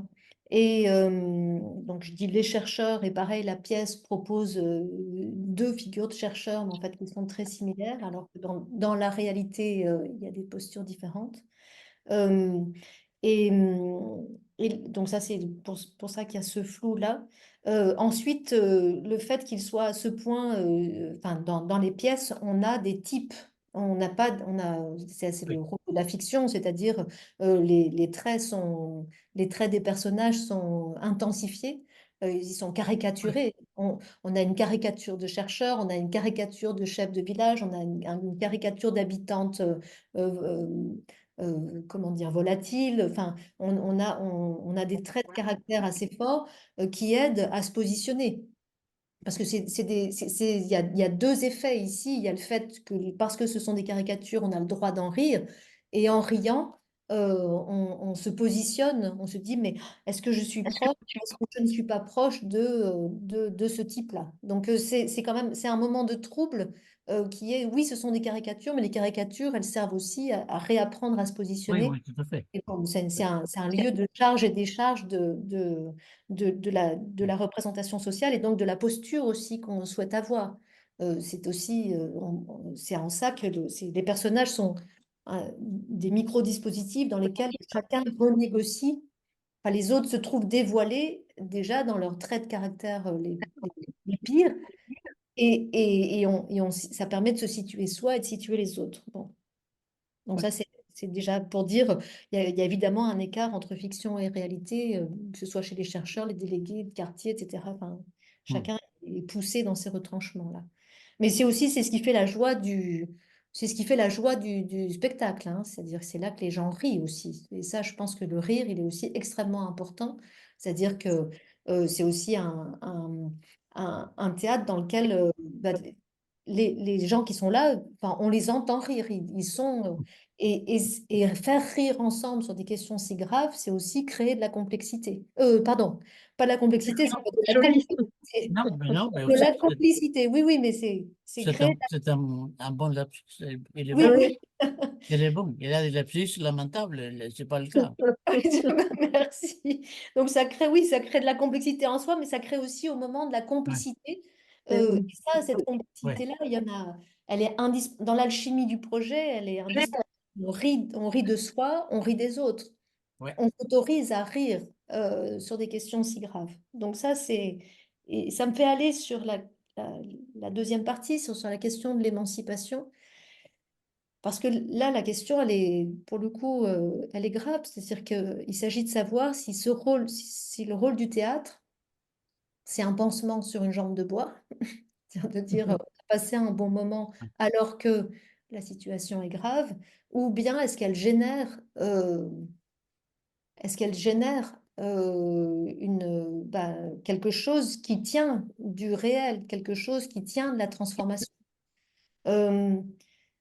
Speaker 1: Et donc, je dis les chercheurs, et pareil, la pièce propose deux figures de chercheurs, mais en fait, qui sont très similaires, alors que dans la réalité, il y a des postures différentes. Euh, et, donc ça, c'est pour ça qu'il y a ce flou-là. Ensuite, le fait qu'il soit à ce point, enfin, dans les pièces, on a des types. On n'a pas, c'est le
Speaker 2: oui,
Speaker 1: rôle de la fiction, c'est-à-dire les traits des personnages sont intensifiés, ils sont
Speaker 2: oui,
Speaker 1: caricaturés. On a une caricature de chercheur, on a une caricature de chef de village, on a une caricature d'habitante. Euh, comment dire, volatile. Enfin, on a des traits de caractère assez forts qui aident à se positionner. Parce que il y a deux effets ici. Il y a le fait que parce que ce sont des caricatures, on a le droit d'en rire. Et en riant, on se positionne, on se dit, mais est-ce que je suis proche ou est-ce que je ne suis pas proche de ce type-là? Donc c'est quand même, c'est un moment de trouble qui est, oui, ce sont des caricatures, mais les caricatures, elles servent aussi à réapprendre à se
Speaker 2: oui,
Speaker 1: positionner.
Speaker 2: oui, tout à fait.
Speaker 1: Et bon, c'est un lieu de charge et décharge de la représentation sociale et donc de la posture aussi qu'on souhaite avoir. C'est aussi, c'est en ça que les personnages sont des micro-dispositifs dans lesquels chacun renégocie. Enfin, les autres se trouvent dévoilés déjà dans leurs traits de caractère les pires ça permet de se situer soi et de situer les autres. Bon. Donc
Speaker 2: Oui,
Speaker 1: ça, c'est déjà pour dire, il y a évidemment un écart entre fiction et réalité, que ce soit chez les chercheurs, les délégués de quartier, etc. Enfin,
Speaker 2: hum,
Speaker 1: chacun est poussé dans ces retranchements-là. Mais c'est ce qui fait la joie du spectacle, hein. C'est-à-dire que c'est là que les gens rient aussi. Et ça, je pense que le rire, il est aussi extrêmement important. C'est-à-dire que c'est aussi un théâtre dans lequel les gens qui sont là, enfin, on les entend rire. Ils sont, et faire rire ensemble sur des questions si graves, c'est aussi créer de la complexité. Pardon, pas de la complexité, c'est pas de la
Speaker 4: Joli.
Speaker 1: complicité.
Speaker 2: non, mais
Speaker 1: De
Speaker 2: aussi,
Speaker 1: la complicité, oui, oui, mais c'est créer.
Speaker 2: c'est un bon lapsus. Il est
Speaker 1: Oui,
Speaker 2: bon,
Speaker 1: oui.
Speaker 2: il est bon. Il a des lapsus lamentables, c'est pas le cas.
Speaker 1: Merci. Donc ça crée, oui, ça crée de la complexité en soi, mais ça crée aussi au moment de la
Speaker 2: Ouais,
Speaker 1: complicité.
Speaker 4: Oui.
Speaker 1: Et ça, cette
Speaker 2: ouais,
Speaker 1: complicité-là, il y en a, elle est dans l'alchimie du projet, elle est indispensable. On rit de soi, on rit des autres.
Speaker 2: ouais,
Speaker 1: On s'autorise à rire sur des questions si graves. Donc ça, et ça me fait aller sur la deuxième partie sur la question de l'émancipation. Parce que là, la question, elle est, pour le coup, elle est grave. C'est-à-dire qu'il s'agit de savoir si ce rôle, si le rôle du théâtre, c'est un pansement sur une jambe de bois, c'est-à-dire de dire, on a passé un bon moment alors que la situation est grave, ou bien est-ce qu'elle génère quelque chose qui tient du réel, quelque chose qui tient de la transformation. Euh,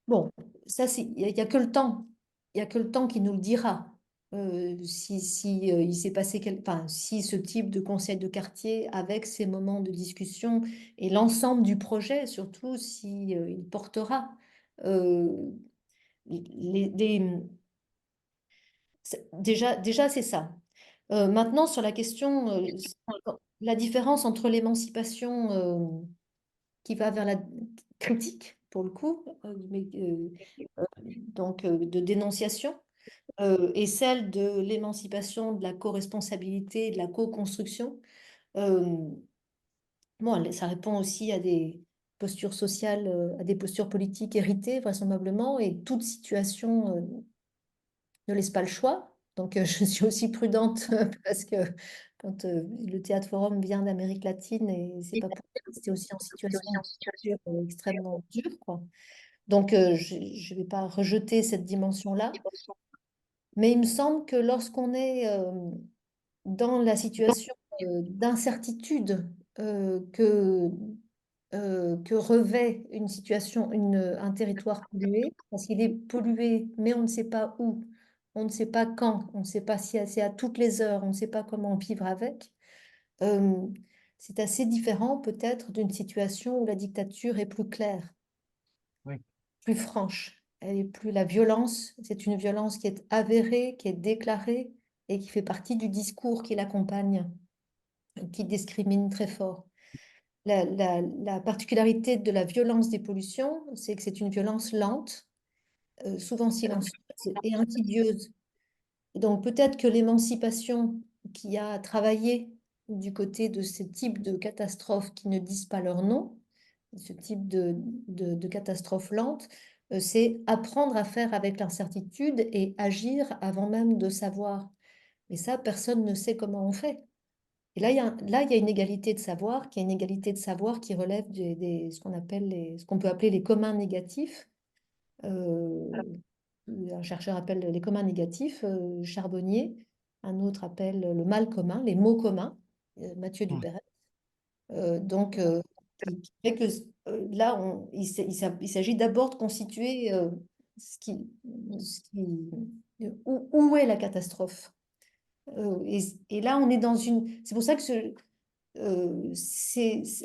Speaker 1: Bon, ça, il y a que le temps. Il y a que le temps qui nous le dira. Si il s'est passé enfin, si ce type de conseil de quartier, avec ces moments de discussion et l'ensemble du projet, surtout si il portera euh, les, les- déjà c'est ça. Maintenant, sur la question, la différence entre l'émancipation qui va vers la critique, pour le coup, donc de dénonciation, et celle de l'émancipation, de la co-responsabilité, de la co-construction. Euh, bon, ça répond aussi à des postures sociales, à des postures politiques héritées, vraisemblablement, et toute situation ne laisse pas le choix. Donc, je suis aussi prudente parce que quand le Théâtre Forum vient d'Amérique latine, et c'est pas pour c'est aussi en situation de posture, extrêmement dure, quoi. Donc, je ne vais pas rejeter cette dimension-là, mais il me semble que lorsqu'on est dans la situation d'incertitude que revêt une situation, un territoire pollué, parce qu'il est pollué, mais on ne sait pas où, on ne sait pas quand, on ne sait pas si c'est à toutes les heures, on ne sait pas comment vivre avec. euh, c'est assez différent peut-être d'une situation où la dictature est plus claire,
Speaker 2: Oui.
Speaker 1: plus franche. Elle est plus la violence, c'est une violence qui est avérée, qui est déclarée et qui fait partie du discours qui l'accompagne, qui discrimine très fort. La particularité de la violence des pollutions, c'est que c'est une violence lente, souvent silencieuse et insidieuse. Et donc peut-être que l'émancipation qui a travaillé du côté de ce type de catastrophes qui ne disent pas leur nom, ce type de catastrophe lente, c'est apprendre à faire avec l'incertitude et agir avant même de savoir. Mais ça, personne ne sait comment on fait. Et là, il y a une égalité de savoir, qui est une égalité de savoir qui relève ce qu'on peut appeler les communs négatifs. Euh, un chercheur appelle les communs négatifs, Charbonnier, un autre appelle le mal commun, les maux communs, Mathieu
Speaker 2: Mm.
Speaker 1: Dubéret. Donc, qui fait que là, il s'agit d'abord de constituer où est la catastrophe. Et là, on est dans une. C'est pour ça que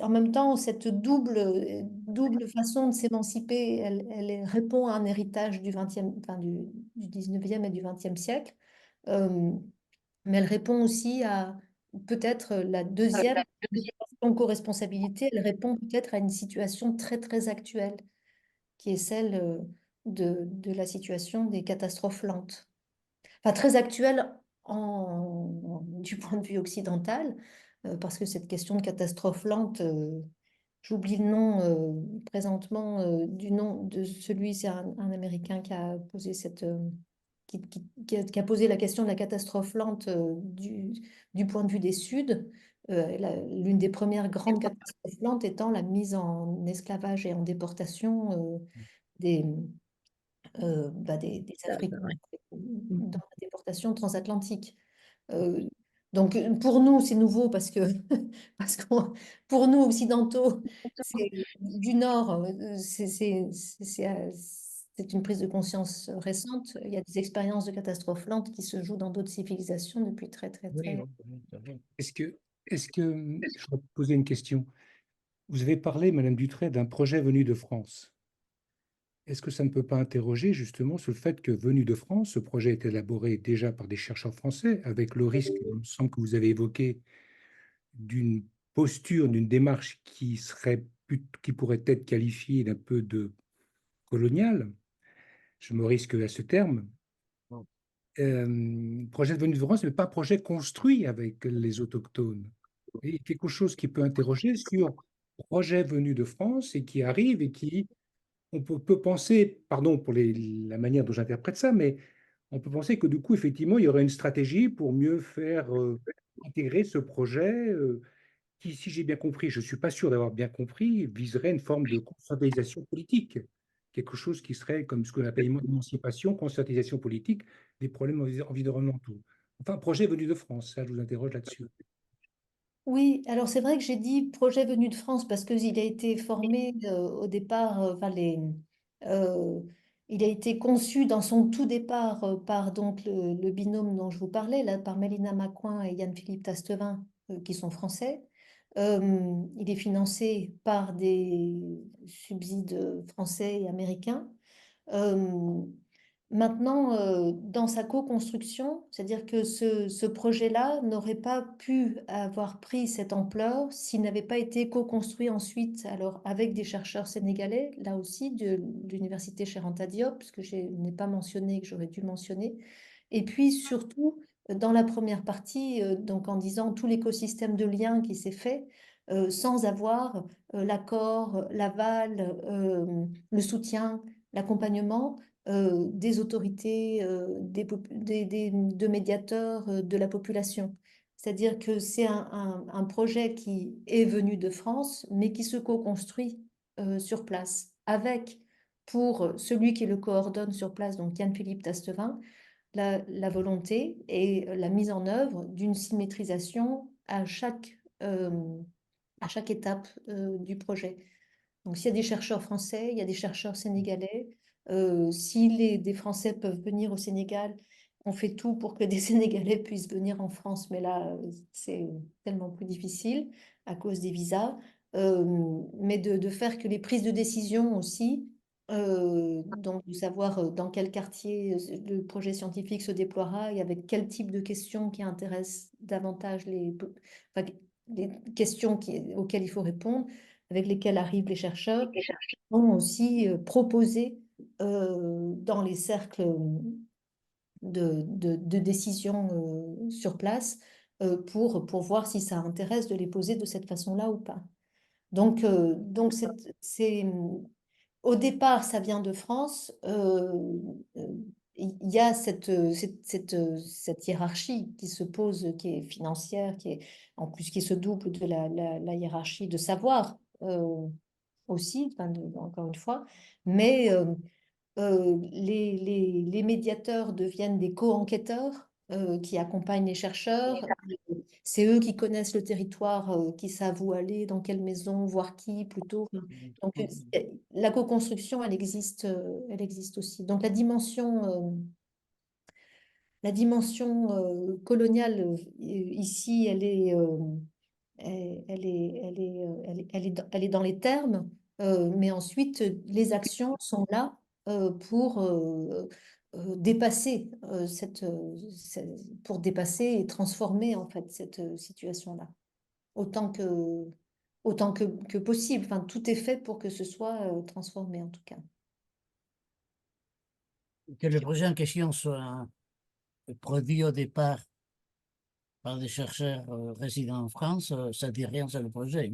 Speaker 1: en même temps cette double façon de s'émanciper, elle répond à un héritage du 20e, enfin, du 19e et du 20e siècle. Euh, mais elle répond aussi à peut-être la deuxième co-responsabilité, elle répond peut-être à une situation très très actuelle, qui est celle de la situation des catastrophes lentes. Enfin, très actuelle du point de vue occidental, parce que cette question de catastrophe lente, j'oublie le nom présentement du nom de celui, c'est un Américain qui a posé qui a posé la question de la catastrophe lente du point de vue des Suds. L'une des premières grandes catastrophes lentes étant la mise en esclavage et en déportation des, des Africains
Speaker 4: Ouais.
Speaker 1: dans la déportation transatlantique. Euh, donc pour nous, c'est nouveau parce que, parce que pour nous, occidentaux, du Nord, c'est une prise de conscience récente. Il y a des expériences de catastrophes lentes qui se jouent dans d'autres civilisations depuis très, très,
Speaker 2: Oui,
Speaker 1: très...
Speaker 2: oui, oui, tout à fait.
Speaker 5: Est-ce que je vais poser une question? Vous avez parlé, Madame Dutray, d'un projet venu de France. Est-ce que ça ne peut pas interroger justement sur le fait que venu de France, ce projet est élaboré déjà par des chercheurs français, avec le risque, il me semble que vous avez évoqué, d'une posture, d'une démarche qui pourrait être qualifiée d'un peu de coloniale? Je me risque à ce terme.
Speaker 2: Bon.
Speaker 5: Projet de venue de France, mais pas projet construit avec les autochtones. Et quelque chose qui peut interroger sur projet venu de France et qui arrive et qui, on peut penser, pardon pour la manière dont j'interprète ça, mais on peut penser que du coup, effectivement, il y aurait une stratégie pour mieux faire intégrer ce projet qui, si j'ai bien compris, je ne suis pas sûr d'avoir bien compris, viserait une forme de conscientisation politique. Quelque chose qui serait comme ce qu'on appelle émancipation, conscientisation politique des problèmes environnementaux. Enfin, projet venu de France, ça, je vous interroge là-dessus.
Speaker 1: Oui, alors c'est vrai que j'ai dit projet venu de France parce qu'il a été formé au départ, euh, il a été conçu dans son tout départ par donc le binôme dont je vous parlais, là, par Mélina Macouin et Yann-Philippe Tastevin, qui sont français. Il est financé par des subsides français et américains. Euh, Maintenant, dans sa co-construction, c'est-à-dire que ce projet-là n'aurait pas pu avoir pris cette ampleur s'il n'avait pas été co-construit ensuite, alors avec des chercheurs sénégalais, là aussi, de l'université Cheikh Anta Diop, ce que je n'ai pas mentionné, que j'aurais dû mentionner. Et puis surtout, dans la première partie, donc en disant tout l'écosystème de liens qui s'est fait, sans avoir l'accord, l'aval, le soutien, l'accompagnement des autorités, de médiateurs de la population. C'est-à-dire que c'est un projet qui est venu de France, mais qui se co-construit sur place, avec, pour celui qui le coordonne sur place, donc Yann-Philippe Tastevin, la volonté et la mise en œuvre d'une symétrisation à chaque étape du projet. Donc, s'il y a des chercheurs français, il y a des chercheurs sénégalais. Si des Français peuvent venir au Sénégal, on fait tout pour que des Sénégalais puissent venir en France, mais là, c'est tellement plus difficile à cause des visas. Mais de faire que les prises de décision aussi, donc de savoir dans quel quartier le projet scientifique se déploiera et avec quel type de questions qui intéressent davantage enfin, les questions auxquelles il faut répondre, avec lesquels arrivent les chercheurs, sont aussi proposés dans les cercles de décision sur place pour voir si ça intéresse de les poser de cette façon-là ou pas. Donc au départ, ça vient de France. Il y a cette hiérarchie qui se pose, qui est financière, qui est en plus qui se double de la hiérarchie de savoir aussi, enfin, encore une fois. Mais les médiateurs deviennent des co-enquêteurs qui accompagnent les chercheurs. C'est eux qui connaissent le territoire, qui savent où aller, dans quelle maison, voir qui plutôt. Donc, la co-construction, elle existe aussi. Donc, la dimension coloniale ici, elle est dans les termes, mais ensuite, les actions sont là pour dépasser pour dépasser et transformer en fait cette situation-là autant que possible. Enfin, tout est fait pour que ce soit transformé en tout cas.
Speaker 2: Que le projet en question soit produit au départ par des chercheurs résidant en France, ça ne dit rien sur le projet,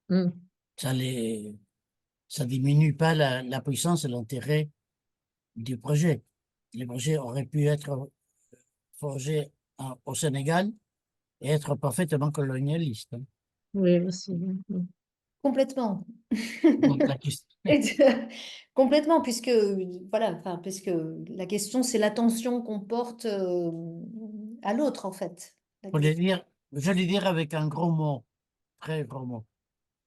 Speaker 2: hein.
Speaker 4: Mm.
Speaker 2: Ça diminue pas la puissance et l'intérêt du projet. Le projet aurait pu être forgé au Sénégal et être parfaitement colonialiste, hein.
Speaker 4: Oui, aussi. Mm.
Speaker 1: Complètement.
Speaker 2: Donc la question,
Speaker 1: Et complètement, puisque voilà, enfin, puisque la question, c'est l'attention qu'on porte à l'autre, en fait. La
Speaker 2: pour le
Speaker 1: question.
Speaker 2: dire, je vais le dire avec un gros mot, très gros mot.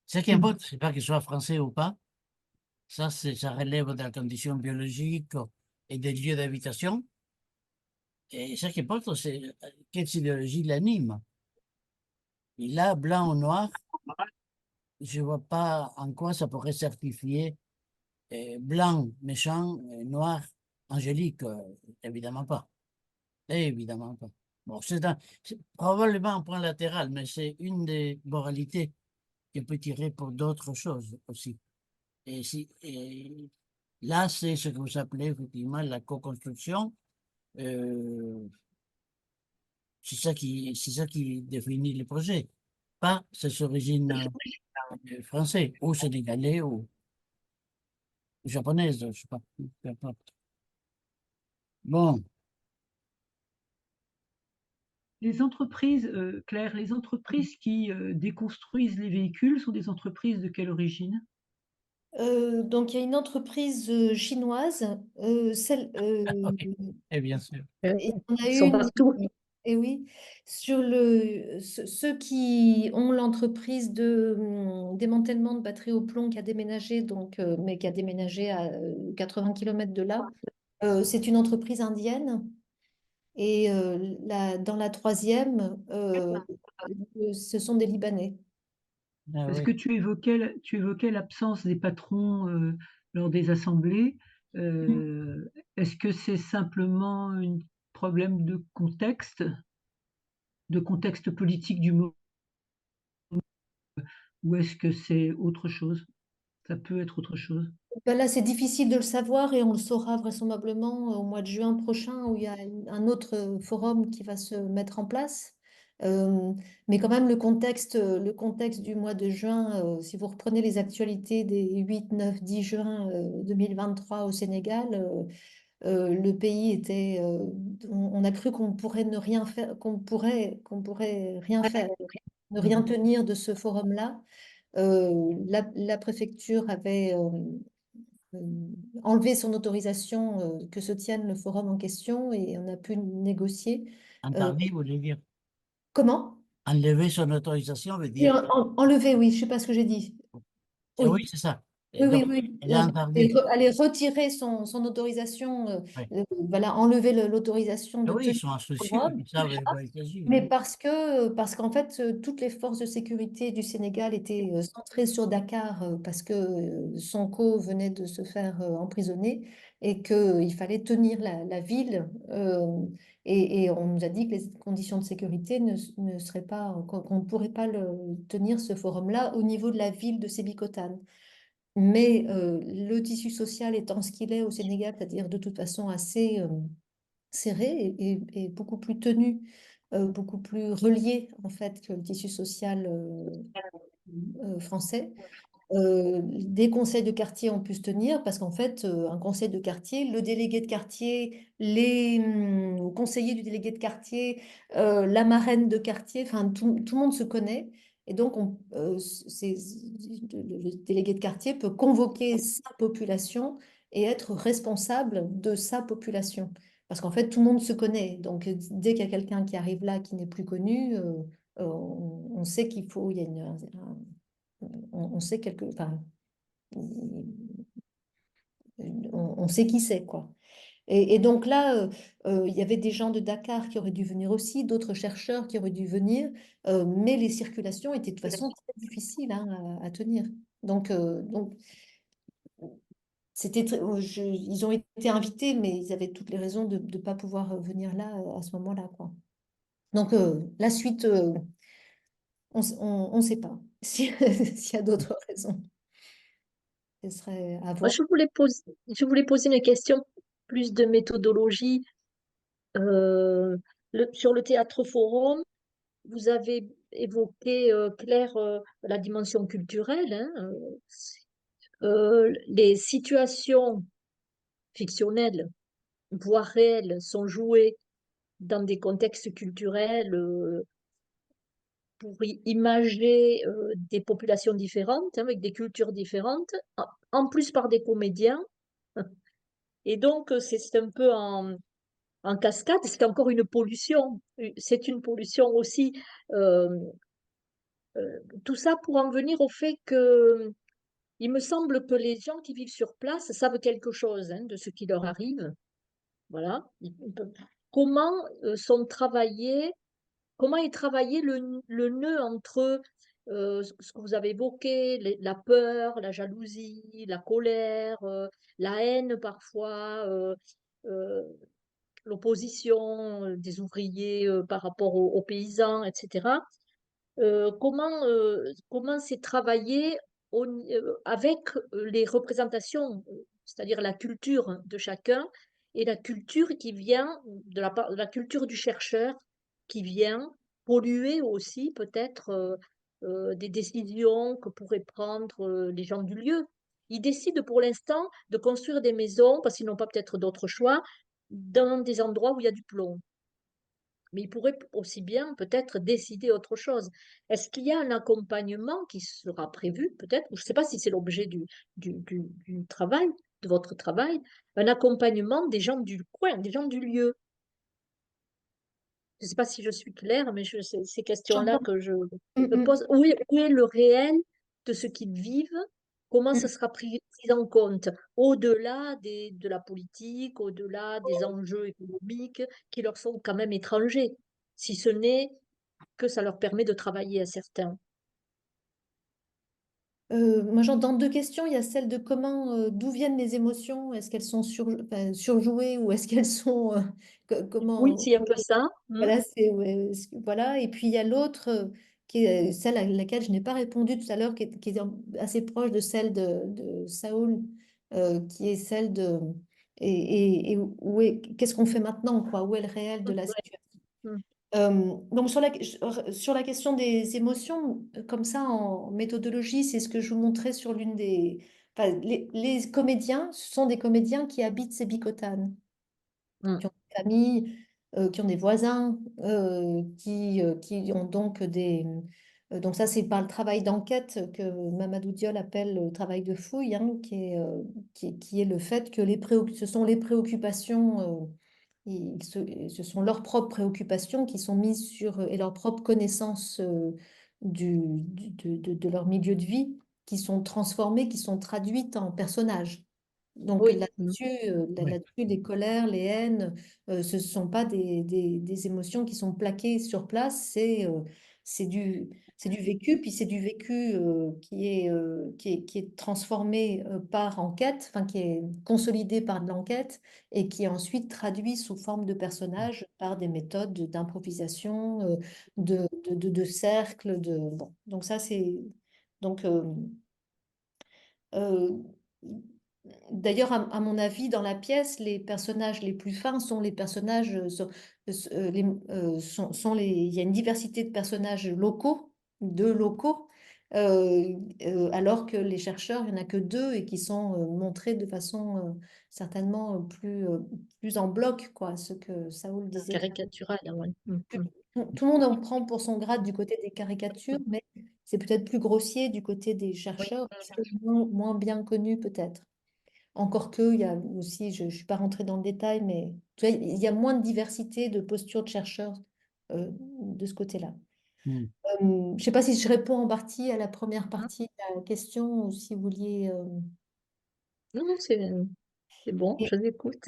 Speaker 2: Ce qui
Speaker 4: Mm.
Speaker 2: importe, c'est pas qu'il soit français ou pas. Ça relève de la condition biologique et des lieux d'habitation. Et ce qui importe, c'est quelle idéologie l'anime. Et là, blanc ou noir, je vois pas en quoi ça pourrait certifier blanc, méchant, noir, angélique. Évidemment pas. Évidemment pas. Bon, c'est probablement un point latéral, mais c'est une des moralités qu'on peut tirer pour d'autres choses aussi. Et là, c'est ce que vous appelez effectivement la co-construction. Euh, c'est ça qui définit le projet, pas ses origines français, ou sénégalais, ou japonais, je sais pas, peu importe. Bon,
Speaker 3: Les entreprises, Claire, les entreprises qui déconstruisent les véhicules sont des entreprises de quelle origine?
Speaker 1: Donc, il y a une entreprise chinoise,
Speaker 2: oui, et bien sûr.
Speaker 1: et on a
Speaker 4: Ils
Speaker 1: eu
Speaker 4: sont partout.
Speaker 1: et oui, ceux qui ont l'entreprise de démantèlement de batteries au plomb qui a déménagé, donc, mais qui a déménagé à 80 km de là, c'est une entreprise indienne. Et dans la troisième, ce sont des Libanais.
Speaker 2: Ah
Speaker 3: Parce
Speaker 2: oui.
Speaker 3: que tu évoquais l'absence des patrons lors des assemblées. Est-ce que c'est simplement un problème de contexte politique du moment, ou est-ce que c'est autre chose? Ça peut être autre chose.
Speaker 1: Ben là, c'est difficile de le savoir et on le saura vraisemblablement au mois de juin prochain où il y a un autre forum qui va se mettre en place. Euh, mais quand même, le contexte du mois de juin, si vous reprenez les actualités des 8, 9, 10 juin 2023 au Sénégal, le pays était, on a cru qu'on pourrait ne rien faire, qu'on pourrait rien faire, ne rien tenir de ce forum-là. La préfecture avait euh, enlevé son autorisation que se tienne le forum en question et on a pu négocier. Euh,
Speaker 2: Interdit, vous voulez dire.
Speaker 1: comment?
Speaker 2: Enlever son autorisation veut
Speaker 1: Et
Speaker 2: dire.
Speaker 1: enlever, oui, je ne sais pas ce que j'ai dit.
Speaker 2: Eh
Speaker 1: Oui,
Speaker 2: oui, c'est ça. Et
Speaker 1: oui, oui,
Speaker 2: donc,
Speaker 1: oui.
Speaker 2: elle a interdit.
Speaker 1: Aller retirer son autorisation,
Speaker 2: Oui.
Speaker 1: voilà, enlever l'autorisation
Speaker 2: Eh
Speaker 1: de
Speaker 2: oui, ils
Speaker 1: tenir
Speaker 2: sont
Speaker 1: le
Speaker 2: astucieux,
Speaker 1: forum.
Speaker 2: ils savent à quoi il s'agit.
Speaker 1: Mais parce qu'en fait, toutes les forces de sécurité du Sénégal étaient centrées sur Dakar parce que Sonko venait de se faire emprisonner et qu'il fallait tenir la ville. Et on nous a dit que les conditions de sécurité ne seraient pas, qu'on ne pourrait pas tenir ce forum-là au niveau de la ville de Sébikotane. Mais le tissu social étant ce qu'il est au Sénégal, c'est-à-dire de toute façon assez serré et beaucoup plus tenu, beaucoup plus relié en fait que le tissu social français. Des conseils de quartier ont pu se tenir parce qu'en fait, un conseil de quartier, le délégué de quartier, les conseillers du délégué de quartier, la marraine de quartier, enfin tout le monde se connaît. Et donc, le délégué de quartier peut convoquer sa population et être responsable de sa population. Parce qu'en fait, tout le monde se connaît. Donc, dès qu'il y a quelqu'un qui arrive là qui n'est plus connu, on sait qu'il faut, il y a on sait enfin, on sait qui c'est, quoi. Et donc là, il y avait des gens de Dakar qui auraient dû venir aussi, d'autres chercheurs qui auraient dû venir, mais les circulations étaient de toute façon très difficiles hein, à tenir. Donc ils ont été invités, mais ils avaient toutes les raisons de ne pas pouvoir venir là à ce moment-là, quoi. Donc la suite, on ne sait pas s'il y a d'autres raisons. Ce serait à
Speaker 4: Moi,
Speaker 1: voir.
Speaker 4: je voulais poser une question plus de méthodologie. Euh, sur le Théâtre Forum, vous avez évoqué, Claire, la dimension culturelle, hein, les situations fictionnelles, voire réelles, sont jouées dans des contextes culturels pour imager des populations différentes, hein, avec des cultures différentes, en plus par des comédiens. Et donc, c'est un peu en cascade, c'est encore une pollution. C'est une pollution aussi. euh, Tout ça pour en venir au fait que il me semble que les gens qui vivent sur place savent quelque chose hein, de ce qui leur arrive. Voilà. Comment sont travaillés, comment est travaillé le nœud entre ce que vous avez évoqué, la peur, la jalousie, la colère, la haine parfois, euh, l'opposition des ouvriers par rapport aux paysans, etc. Comment c'est travaillé avec les représentations, c'est-à-dire la culture de chacun et la culture qui vient de la culture du chercheur qui vient polluer aussi peut-être des décisions que pourraient prendre les gens du lieu. Ils décident pour l'instant de construire des maisons, parce qu'ils n'ont pas peut-être d'autre choix, dans des endroits où il y a du plomb. Mais ils pourraient aussi bien peut-être décider autre chose. Est-ce qu'il y a un accompagnement qui sera prévu peut-être, ou je ne sais pas si c'est l'objet du travail, de votre travail, un accompagnement des gens du coin, des gens du lieu. Je ne sais pas si je suis claire, mais c'est ces questions-là
Speaker 1: J'entends.
Speaker 4: que je
Speaker 1: Mm,
Speaker 4: me
Speaker 1: mm,
Speaker 4: pose. Où est le réel de ce qu'ils vivent? Comment
Speaker 1: mm.
Speaker 4: ça sera pris en compte au-delà de la politique, au-delà des enjeux économiques qui leur sont quand même étrangers, si ce n'est que ça leur permet de travailler à certains.
Speaker 1: Moi, j'entends deux questions. Il y a celle de d'où viennent les émotions? Est-ce qu'elles sont surjouées ou est-ce qu'elles sont,
Speaker 4: Oui,
Speaker 1: comment,
Speaker 4: c'est un peu ça.
Speaker 1: voilà, ouais, voilà. Et puis il y a l'autre qui est celle à laquelle je n'ai pas répondu tout à l'heure, qui est assez proche de celle de Saoul, qui est celle de et qu'est-ce qu'on fait maintenant, quoi? Où est le réel de la
Speaker 4: Ouais.
Speaker 1: situation?
Speaker 4: Mm.
Speaker 1: Donc sur la question des émotions, comme ça en méthodologie, c'est ce que je vous montrais sur l'une des... Enfin, les comédiens, ce sont des comédiens qui habitent ces bicotanes,
Speaker 4: Mm.
Speaker 1: qui ont des familles, qui ont des voisins, qui ont donc des... donc ça, c'est par le travail d'enquête que Mamadou Diol appelle le travail de fouille, hein, qui est le fait que ce sont les préoccupations... ce sont leurs propres préoccupations qui sont mises sur, et leurs propres connaissances de leur milieu de vie, qui sont transformées, qui sont traduites en personnages. Donc
Speaker 4: Oui. Mm.
Speaker 2: Oui.
Speaker 1: là-dessus, les colères, les haines, ce ne sont pas des émotions qui sont plaquées sur place, c'est du vécu, puis c'est du vécu qui est transformé par enquête, enfin qui est consolidé par de l'enquête et qui est ensuite traduit sous forme de personnages par des méthodes d'improvisation, de cercle, bon. Donc ça c'est... Donc, euh, d'ailleurs, à mon avis, dans la pièce, les personnages les plus fins sont les personnages, il y a une diversité de personnages locaux, alors que les chercheurs, il n'y en a que deux et qui sont montrés de façon certainement plus en bloc, quoi, ce que Saoul disait.
Speaker 4: Caricatural, ouais. Mm. Mm.
Speaker 1: Tout le monde en prend pour son grade du côté des caricatures, mais c'est peut-être plus grossier du côté des
Speaker 4: Oui.
Speaker 1: chercheurs, c'est moins bien connu peut-être. Encore que, il y a aussi, je ne suis pas rentrée dans le détail, mais tu vois, il y a moins de diversité de postures de chercheurs de ce côté-là.
Speaker 2: Mm.
Speaker 1: Je ne sais pas si je réponds en partie à la première
Speaker 4: Mm.
Speaker 1: partie de la question ou si vous vouliez...
Speaker 4: Non, non, c'est bon,
Speaker 1: Et,
Speaker 4: je l'écoute.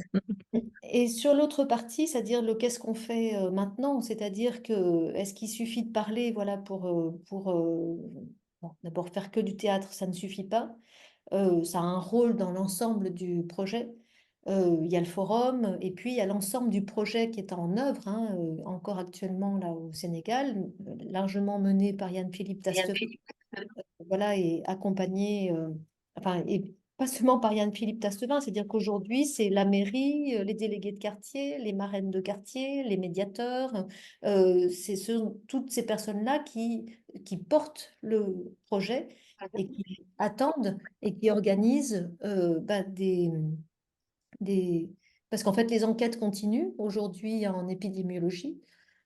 Speaker 1: et sur l'autre partie, c'est-à-dire le qu'est-ce qu'on fait maintenant, c'est-à-dire que est-ce qu'il suffit de parler, voilà, bon, d'abord faire que du théâtre, ça ne suffit pas. Ça a un rôle dans l'ensemble du projet. Il y a le forum et puis il y a l'ensemble du projet qui est en œuvre, hein, encore actuellement là au Sénégal, largement mené par Yann-Philippe Tastevin, voilà, et accompagné, enfin, et pas seulement par Yann-Philippe Tastevin, c'est-à-dire qu'aujourd'hui, c'est la mairie, les délégués de quartier, les marraines de quartier, les médiateurs, toutes ces personnes-là qui portent le projet et qui attendent et qui organisent des... Parce qu'en fait, les enquêtes continuent aujourd'hui en épidémiologie,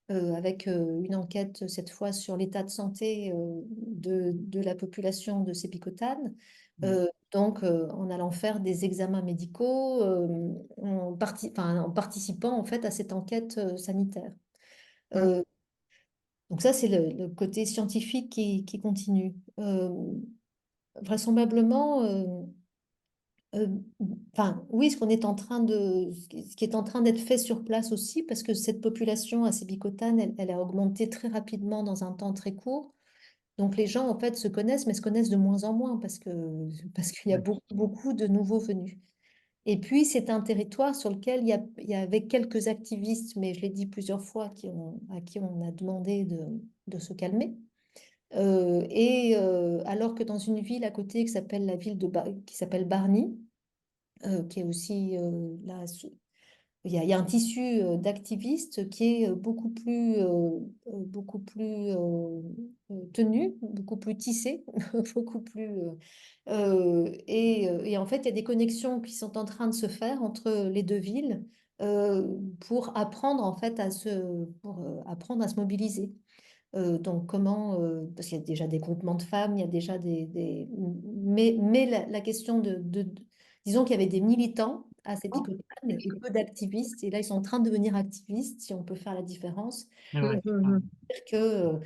Speaker 1: avec une enquête cette fois sur l'état de santé de la population de Sépicotane.
Speaker 2: Mm.
Speaker 1: Donc, en allant faire des examens médicaux, en participant en fait à cette enquête sanitaire.
Speaker 4: Mm.
Speaker 1: Euh, donc ça, c'est le côté scientifique qui continue. Vraisemblablement, euh, enfin, oui, ce qui est en train d'être fait sur place aussi, parce que cette population assez bicotane, elle a augmenté très rapidement dans un temps très court. Donc les gens, en fait, se connaissent, mais se connaissent de moins en moins parce qu'il y a
Speaker 2: Oui.
Speaker 1: beaucoup, beaucoup de nouveaux venus. Et puis, c'est un territoire sur lequel il y avait quelques activistes, mais je l'ai dit plusieurs fois, à qui on a demandé de se calmer. Alors que dans une ville à côté qui s'appelle qui s'appelle Bargny, qui est aussi là, il y a un tissu d'activistes qui est beaucoup plus tenu, beaucoup plus tissé, beaucoup plus et en fait il y a des connexions qui sont en train de se faire entre les deux villes pour apprendre en fait pour apprendre à se mobiliser. Donc comment, parce qu'il y a déjà des groupements de femmes, il y a déjà mais la question disons qu'il y avait des militants à cette Icocane et peu d'activistes, et là ils sont en train de devenir activistes, si on peut faire la différence,
Speaker 2: Mais ouais.
Speaker 1: c'est-à-dire que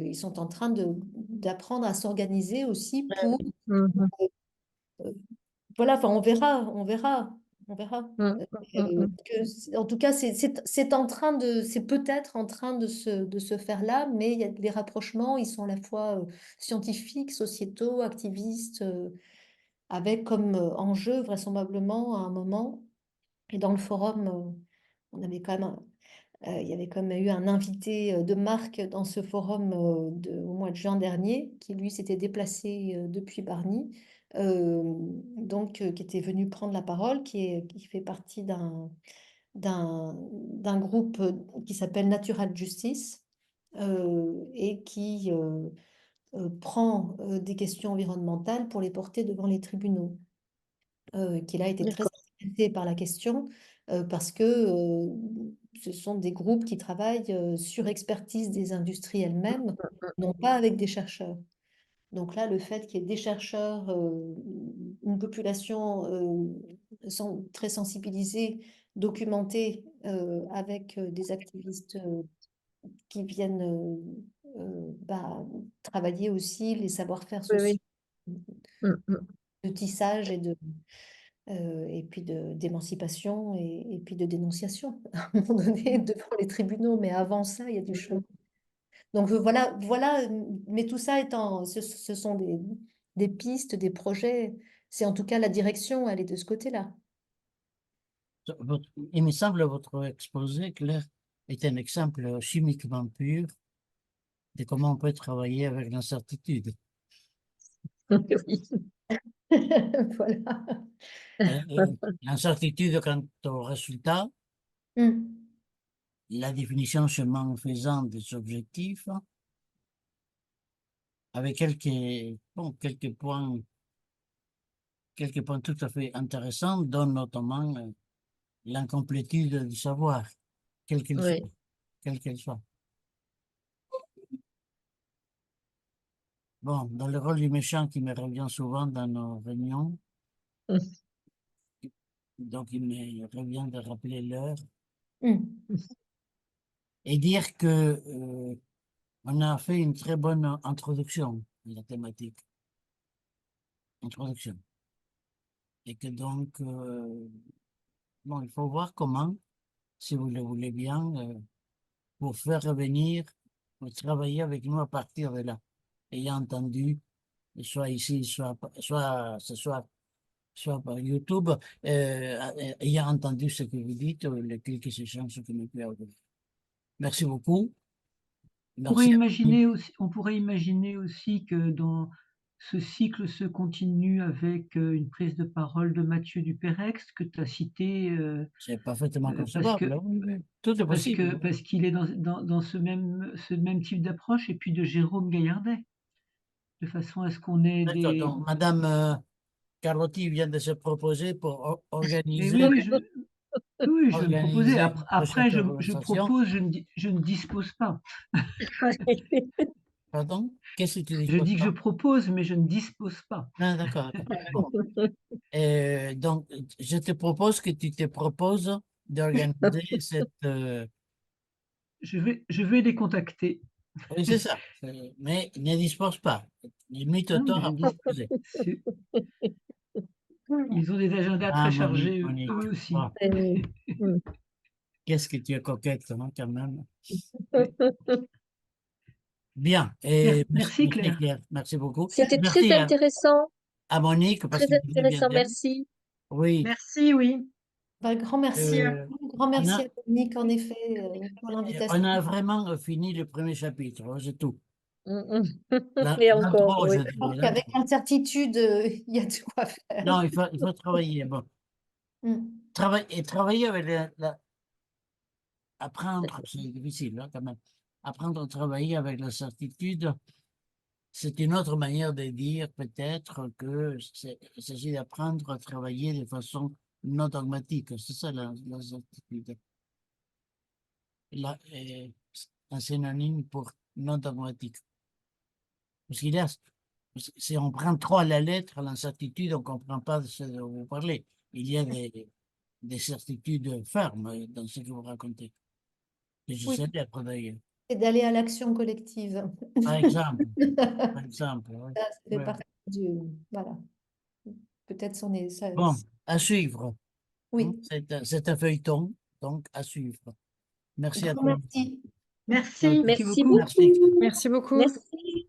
Speaker 1: ils sont en train d'apprendre à s'organiser aussi pour, euh, voilà, enfin on verra. En tout cas, c'est en train c'est peut-être en train de se faire là, mais il y a les rapprochements, ils sont à la fois scientifiques, sociétaux, activistes, avec comme enjeu vraisemblablement à un moment, et dans le forum, on avait quand même, il y avait quand même eu un invité de marque dans ce forum au mois de juin dernier, qui lui s'était déplacé depuis Bargny, qui était venu prendre la parole, qui fait partie d'un groupe qui s'appelle Natural Justice et qui prend des questions environnementales pour les porter devant les tribunaux. Qu'il a été très
Speaker 4: D'accord.
Speaker 1: intéressé par la question parce que ce sont des groupes qui travaillent sur expertise des industries elles-mêmes, non pas avec des chercheurs. Donc là, le fait qu'il y ait des chercheurs, une population très sensibilisée, documentée, avec des activistes qui viennent travailler aussi les savoir-faire
Speaker 4: Oui,
Speaker 1: sociaux
Speaker 4: oui.
Speaker 1: de tissage et puis d'émancipation et puis de dénonciation à un moment donné devant les tribunaux. Mais avant ça, il y a du chemin. Donc voilà, mais tout ça étant, ce sont des pistes, des projets. C'est en tout cas la direction, elle est de ce côté-là.
Speaker 2: Il me semble votre exposé, Claire, est un exemple chimiquement pur de comment on peut travailler avec l'incertitude.
Speaker 4: Oui.
Speaker 1: Voilà.
Speaker 2: L'incertitude quant au résultat,
Speaker 1: Mm.
Speaker 2: la définition chemin faisant des objectifs, avec quelques points tout à fait intéressants, dont notamment l'incomplétude du savoir, quel qu'il soit,
Speaker 4: Oui.
Speaker 2: quel qu'elle soit. Bon, dans le rôle du méchant qui me revient souvent dans nos réunions, donc il me revient de rappeler l'heure
Speaker 1: Mm.
Speaker 2: et dire que on a fait une très bonne introduction de la thématique. Introduction. Et que donc, bon, il faut voir comment, si vous le voulez bien, pour faire revenir, pour travailler avec nous à partir de là. Ayant entendu, soit ici, soit ce soir, soit par YouTube, ayant entendu ce que vous dites, les quelques échanges que nous avons eu. Merci beaucoup. Merci.
Speaker 3: On pourrait imaginer aussi que dans ce cycle se continue avec une prise de parole de Mathieu Duperex que tu as cité,
Speaker 2: C'est parfaitement
Speaker 3: parce
Speaker 2: concevable.
Speaker 3: que,
Speaker 2: Oui, oui. Tout est possible.
Speaker 3: parce qu'il est dans ce même type d'approche, et puis de Jérôme Gaillardet, de façon à ce qu'on ait
Speaker 2: D'accord.
Speaker 3: des...
Speaker 2: Donc, Madame Carlotti vient de se proposer pour
Speaker 3: Mais oui, mais oui, je vais me proposer.
Speaker 2: organiser une prochaine
Speaker 3: Après, je
Speaker 2: conversation.
Speaker 3: propose, je ne dispose pas.
Speaker 2: Pardon? Qu'est-ce que tu dis
Speaker 3: Je dis que je
Speaker 2: pas?
Speaker 3: propose, mais je ne dispose pas.
Speaker 2: Ah, d'accord, d'accord. Bon. Donc, je te propose que tu te proposes d'organiser cette...
Speaker 3: Je vais les contacter.
Speaker 2: Oui, c'est ça. Mais ne dispose pas.
Speaker 3: Non, mais
Speaker 2: Limite-toi
Speaker 3: je
Speaker 2: à
Speaker 3: ne dis
Speaker 2: proposer.
Speaker 3: Ils ont des agendas
Speaker 2: Ah,
Speaker 3: très
Speaker 2: Monique,
Speaker 3: chargés,
Speaker 2: Monique.
Speaker 3: eux aussi.
Speaker 2: Bon, qu'est-ce que tu es coquette, hein, quand même. Bien. Et
Speaker 3: Merci,
Speaker 2: merci,
Speaker 3: Claire.
Speaker 2: Claire. Merci beaucoup.
Speaker 4: C'était très
Speaker 2: Merci
Speaker 4: intéressant,
Speaker 2: à Monique parce
Speaker 4: très
Speaker 2: qu'il vient bien
Speaker 4: intéressant,
Speaker 2: d'elle.
Speaker 4: merci.
Speaker 2: Oui.
Speaker 6: Merci, oui.
Speaker 1: Grand merci.
Speaker 2: Euh,
Speaker 1: Grand
Speaker 2: on
Speaker 1: merci
Speaker 2: a,
Speaker 1: à Dominique, en effet, pour l'invitation.
Speaker 2: on a vraiment fini le premier chapitre, hein, c'est tout.
Speaker 4: Et encore,
Speaker 2: L'intro,
Speaker 4: oui.
Speaker 2: je dirais.
Speaker 1: Avec incertitude, il y a de quoi faire.
Speaker 2: Non, il faut travailler. Bon. Travailler avec apprendre, c'est difficile hein, quand même. Apprendre à travailler avec la certitude, c'est une autre manière de dire peut-être que il s'agit d'apprendre à travailler de façon non dogmatique. C'est ça la certitude. Là, un synonyme pour non dogmatique. Parce qu'il y a, si on prend trop à la lettre l'incertitude, on ne comprend pas de ce dont vous parlez. Il y a des certitudes fermes dans ce que vous racontez. Et je
Speaker 1: Oui,
Speaker 2: sais bien d'ailleurs.
Speaker 1: c'est d'aller à l'action collective.
Speaker 2: Par exemple, par exemple. Oui.
Speaker 1: Ça fait
Speaker 2: Ouais.
Speaker 1: partie du... Voilà. Peut-être ça...
Speaker 2: Bon, à suivre.
Speaker 1: Oui.
Speaker 2: C'est un feuilleton, donc à suivre. Merci à
Speaker 1: Grand
Speaker 2: tous.
Speaker 1: merci.
Speaker 3: Merci
Speaker 4: Merci
Speaker 3: beaucoup.
Speaker 4: beaucoup.
Speaker 2: Merci.
Speaker 6: Merci beaucoup.
Speaker 4: Merci.